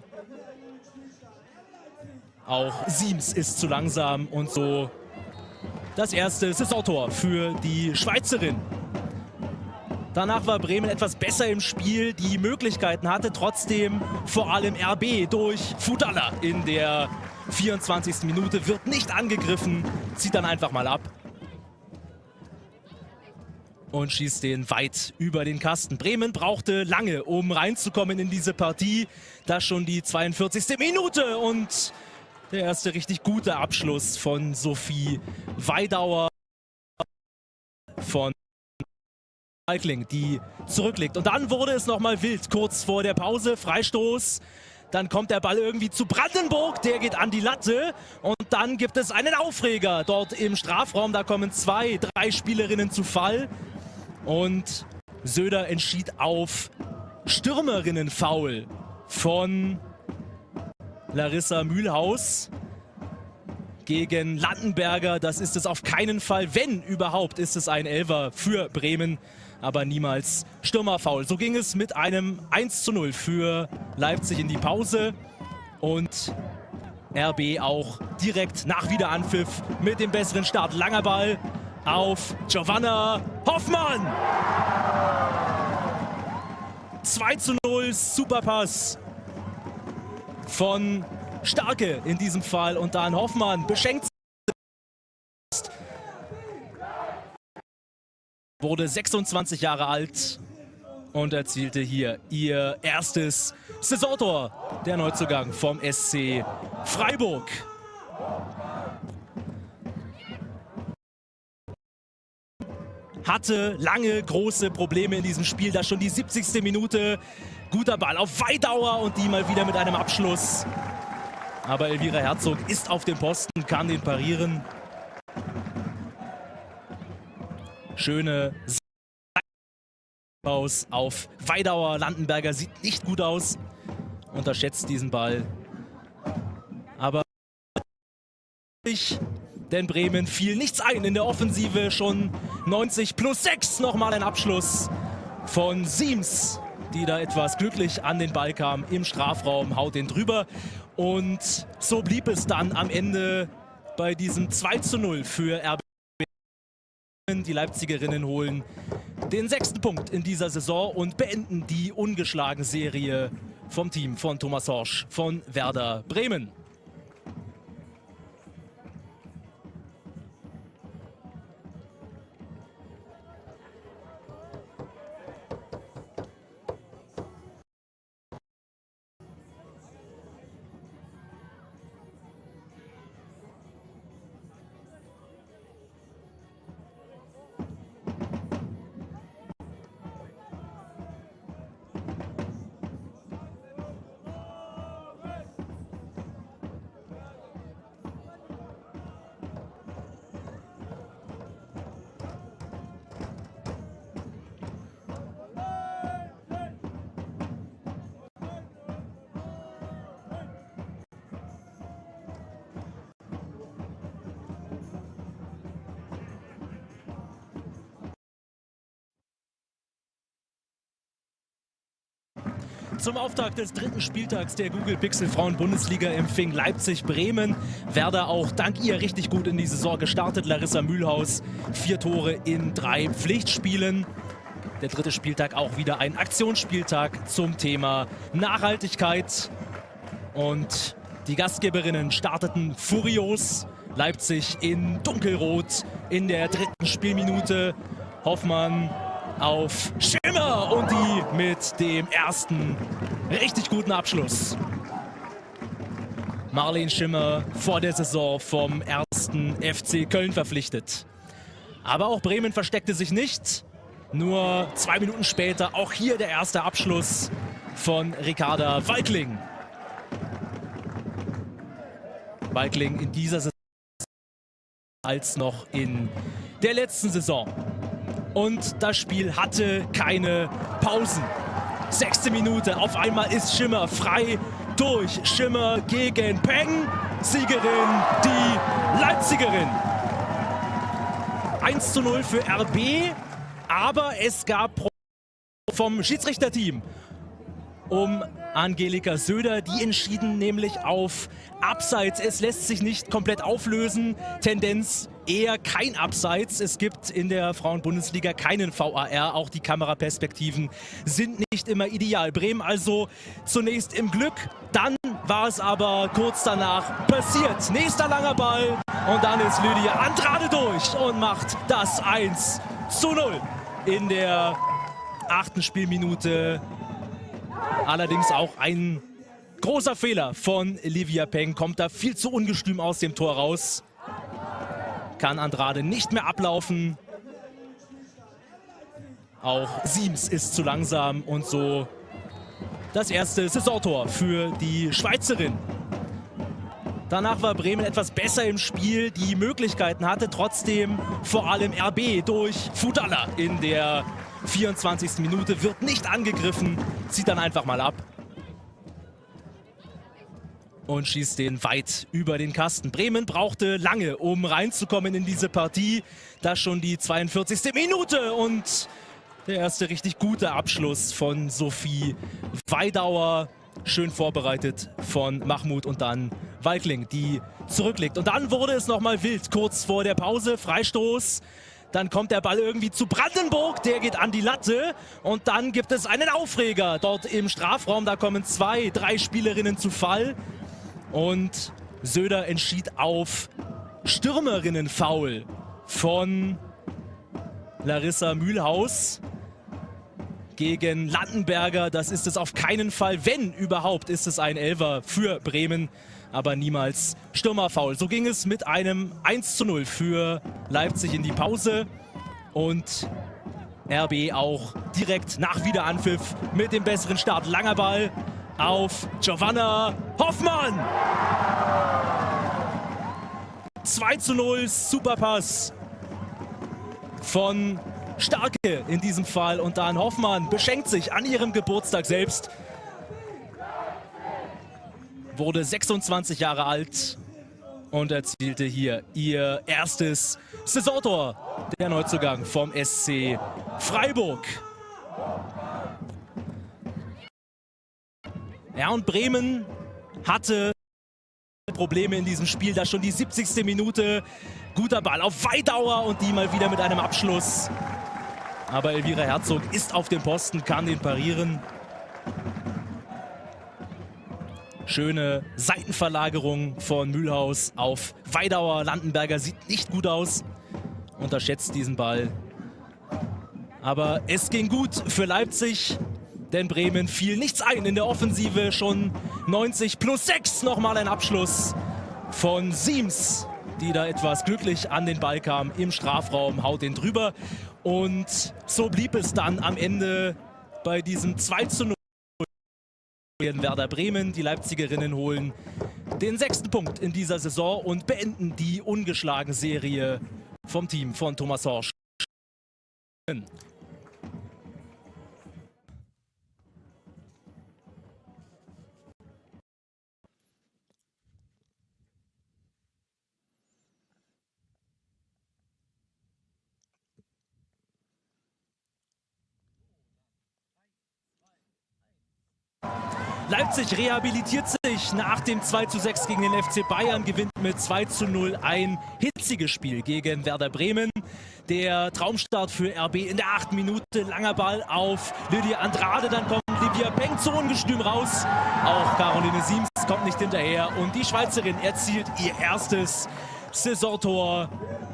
Auch Siems ist zu langsam und so das erste Saisontor für die Schweizerin. Danach war Bremen etwas besser im Spiel, die Möglichkeiten hatte trotzdem vor allem RB durch Futala in der 24. Minute, wird nicht angegriffen, zieht dann einfach mal ab. Und schießt den weit über den Kasten. Bremen brauchte lange, um reinzukommen in diese Partie. Das schon die 42. Minute und der erste richtig gute Abschluss von Sophie Weidauer von Weigling, die zurücklegt. Und dann wurde es nochmal wild, kurz vor der Pause, Freistoß. Dann kommt der Ball irgendwie zu Brandenburg, der geht an die Latte. Und dann gibt es einen Aufreger dort im Strafraum. Da kommen 2, 3 Spielerinnen zu Fall. Und Söder entschied auf Stürmerinnen-Foul von Larissa Mühlhaus gegen Landenberger. Das ist es auf keinen Fall. Wenn überhaupt, ist es ein Elfer für Bremen, aber niemals Stürmerfoul. So ging es mit einem 1:0 für Leipzig in die Pause. Und RB auch direkt nach Wiederanpfiff mit dem besseren Start. Langer Ball auf Giovanna Hoffmann. 2:0, Superpass von Starke in diesem Fall. Und dann Hoffmann beschenkt. Wurde 26 Jahre alt und erzielte hier ihr erstes Saisontor. Der Neuzugang vom SC Freiburg. Hatte lange große Probleme in diesem Spiel. Das schon die 70. Minute. Guter Ball auf Weidauer und die mal wieder mit einem Abschluss. Aber Elvira Herzog ist auf dem Posten, kann den parieren. Schöne aus auf Weidauer. Landenberger sieht nicht gut aus. Unterschätzt diesen Ball. Aber denn Bremen fiel nichts ein in der Offensive. Schon 90+6 nochmal ein Abschluss von Siems, die da etwas glücklich an den Ball kam im Strafraum, haut den drüber. Und so blieb es dann am Ende bei diesem 2:0 für RB. Die Leipzigerinnen holen den 6. Punkt in dieser Saison und beenden die ungeschlagene Serie vom Team von Thomas Horsch von Werder Bremen. Zum Auftakt des 3. Spieltags der Google Pixel Frauen Bundesliga empfing Leipzig Bremen. Werder auch dank ihr richtig gut in die Saison gestartet. Larissa Mühlhaus 4 Tore in 3 Pflichtspielen. Der 3. Spieltag auch wieder ein Aktionsspieltag zum Thema Nachhaltigkeit. Und die Gastgeberinnen starteten furios. Leipzig in dunkelrot in der 3. Spielminute. Hoffmann auf Schimmer und die mit dem ersten richtig guten Abschluss. Marlene Schimmer vor der Saison vom 1. FC Köln verpflichtet. Aber auch Bremen versteckte sich nicht. Nur 2 Minuten später auch hier der erste Abschluss von Ricarda Walkling. Walkling in dieser Saison als noch in der letzten Saison. Und das Spiel hatte keine Pausen. 6. Minute, auf einmal ist Schimmer frei durch. Schimmer gegen Peng. Siegerin, die Leipzigerin. 1:0 für RB, aber es gab vom Schiedsrichterteam um Angelika Söder. Die entschieden nämlich auf Abseits. Es lässt sich nicht komplett auflösen. Tendenz eher kein Abseits. Es gibt in der Frauenbundesliga keinen VAR. Auch die Kameraperspektiven sind nicht immer ideal. Bremen also zunächst im Glück. Dann war es aber kurz danach passiert. Nächster langer Ball. Und dann ist Lydia Andrade durch und macht das 1:0 in der 8. Spielminute. Allerdings auch ein großer Fehler von Livia Peng. Kommt da viel zu ungestüm aus dem Tor raus. Kann Andrade nicht mehr ablaufen. Auch Siems ist zu langsam und so das erste Saisontor für die Schweizerin. Danach war Bremen etwas besser im Spiel. Die Möglichkeiten hatte trotzdem vor allem RB durch Fudalla in der 24. Minute. Wird nicht angegriffen, zieht dann einfach mal ab. Und schießt den weit über den Kasten. Bremen brauchte lange, um reinzukommen in diese Partie. Das schon die 42. Minute und der erste richtig gute Abschluss von Sophie Weidauer. Schön vorbereitet von Mahmoud und dann Walkling, die zurücklegt. Und dann wurde es nochmal wild, kurz vor der Pause. Freistoß. Dann kommt der Ball irgendwie zu Brandenburg, der geht an die Latte. Und dann gibt es einen Aufreger dort im Strafraum. Da kommen 2, 3 Spielerinnen zu Fall. Und Söder entschied auf Stürmerinnen-Foul von Larissa Mühlhaus gegen Landenberger. Das ist es auf keinen Fall. Wenn überhaupt, ist es ein Elfer für Bremen, aber niemals Stürmerfoul. So ging es mit einem 1:0 für Leipzig in die Pause. Und RB auch direkt nach Wiederanpfiff mit dem besseren Start. Langer Ball auf Giovanna Hoffmann. 2:0, Superpass von Starke in diesem Fall. Und dann Hoffmann beschenkt sich an ihrem Geburtstag selbst. Wurde 26 Jahre alt und erzielte hier ihr erstes Saisontor. Der Neuzugang vom SC Freiburg. Ja, und Bremen hatte Probleme in diesem Spiel. Da schon die 70. Minute. Guter Ball auf Weidauer und die mal wieder mit einem Abschluss. Aber Elvira Herzog ist auf dem Posten, kann den parieren. Schöne Seitenverlagerung von Mühlhaus auf Weidauer. Landenberger sieht nicht gut aus. Unterschätzt diesen Ball. Aber es ging gut für Leipzig, denn Bremen fiel nichts ein in der Offensive. Schon 90+6 nochmal ein Abschluss von Siems, die da etwas glücklich an den Ball kam im Strafraum, haut den drüber. Und so blieb es dann am Ende bei diesem 2:0. Werder Bremen. Die Leipzigerinnen holen den 6. Punkt in dieser Saison und beenden die ungeschlagene Serie vom Team von Thomas Horsch. Leipzig rehabilitiert sich nach dem 2:6 gegen den FC Bayern, gewinnt mit 2:0 ein hitziges Spiel gegen Werder Bremen. Der Traumstart für RB in der 8. Minute, langer Ball auf Lydia Andrade, dann kommt Livia Peng zu ungestüm raus. Auch Caroline Siems kommt nicht hinterher und die Schweizerin erzielt ihr erstes Saisontor.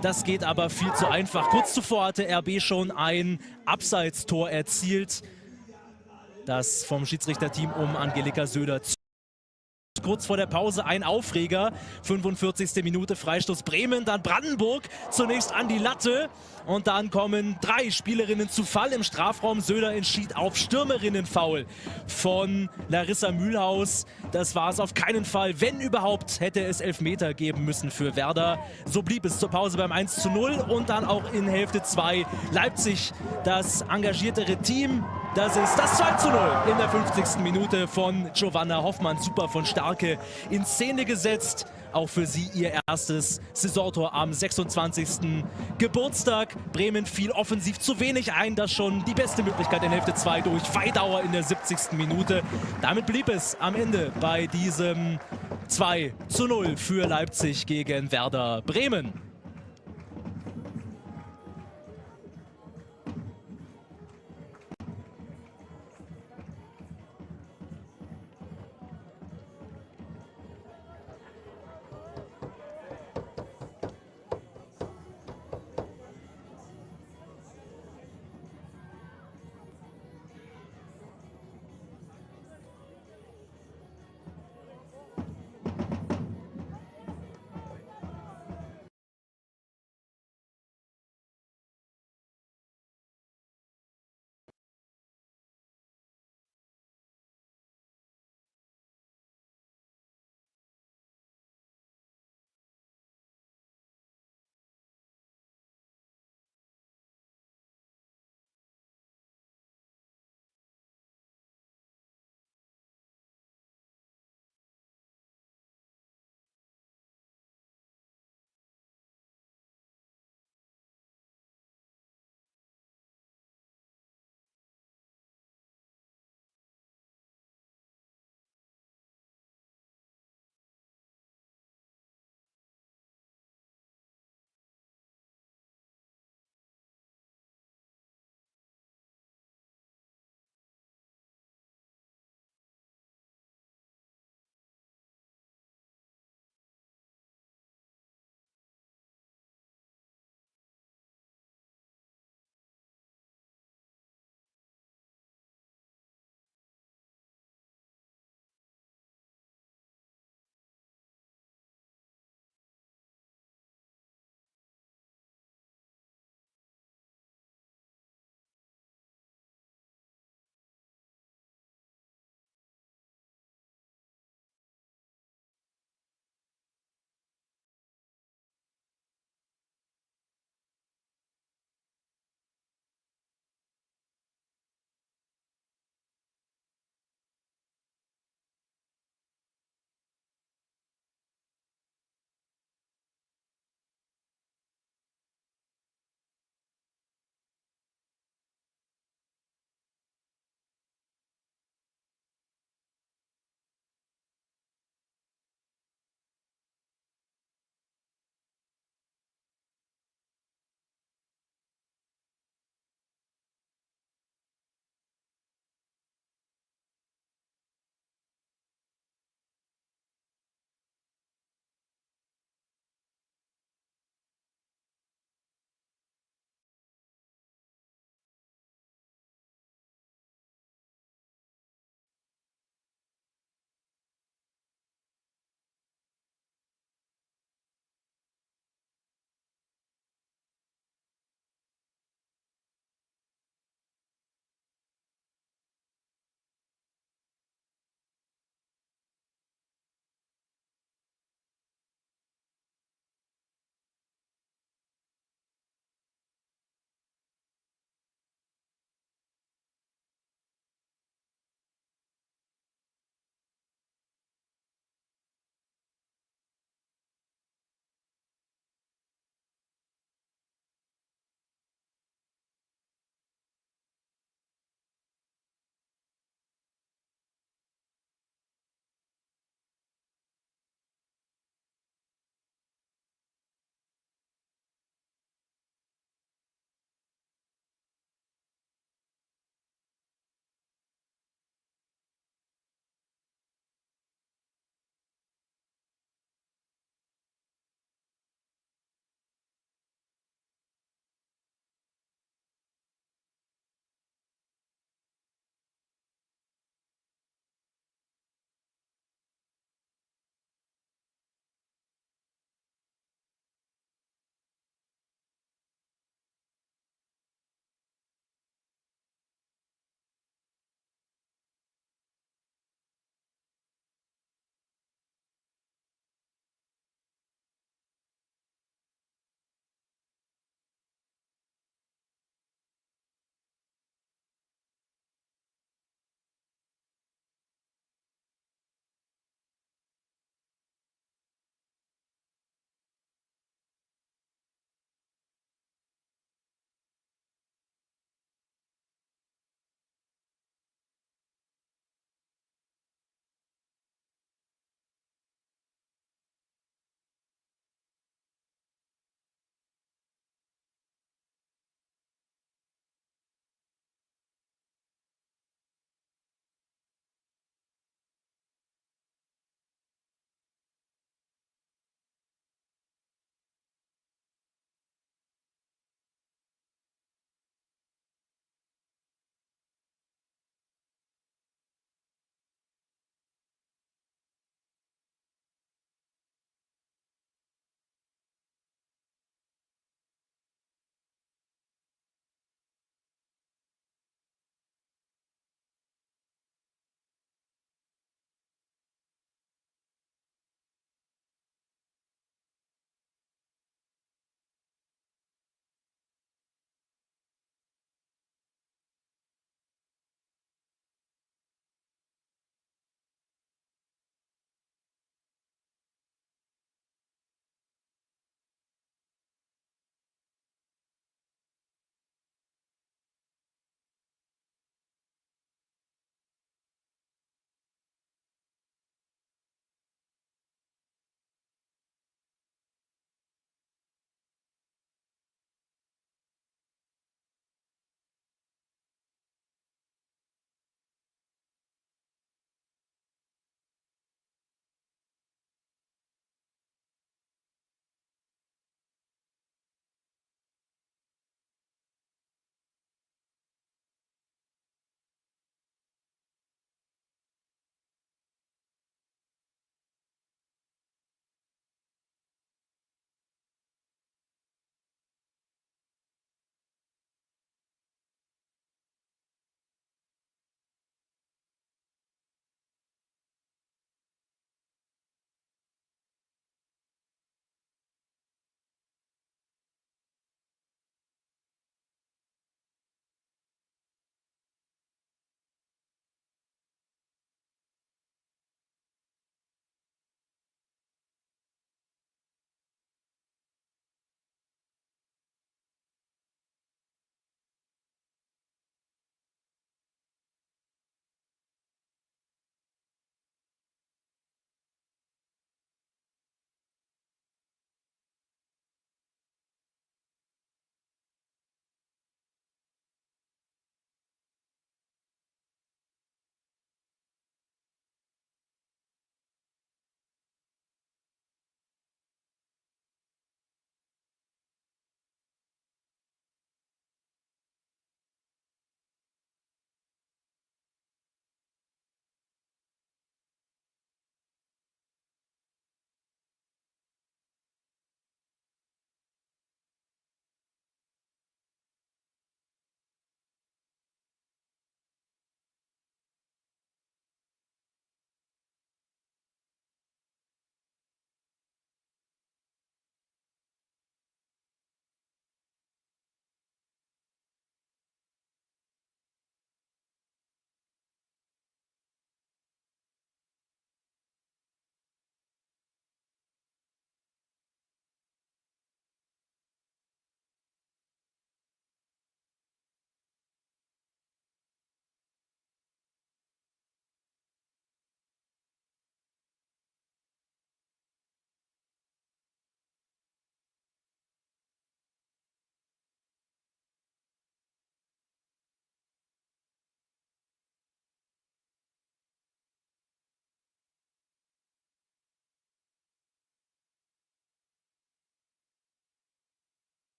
Das geht aber viel zu einfach. Kurz zuvor hatte RB schon ein Abseitstor erzielt. Das vom Schiedsrichterteam um Angelika Söder. Kurz vor der Pause ein Aufreger. 45. Minute Freistoß Bremen, dann Brandenburg. Zunächst an die Latte und dann kommen 3 Spielerinnen zu Fall im Strafraum. Söder entschied auf Stürmerinnenfoul von Larissa Mühlhaus. Das war es auf keinen Fall. Wenn überhaupt, hätte es Elfmeter geben müssen für Werder. So blieb es zur Pause beim 1:0 und dann auch in Hälfte 2 Leipzig das engagiertere Team. Das ist das 2:0 in der 50. Minute von Giovanna Hoffmann. Super von Starke in Szene gesetzt. Auch für sie ihr erstes Saisontor am 26. Geburtstag. Bremen fiel offensiv zu wenig ein. Das schon die beste Möglichkeit in Hälfte 2 durch Weidauer in der 70. Minute. Damit blieb es am Ende bei diesem 2:0 für Leipzig gegen Werder Bremen.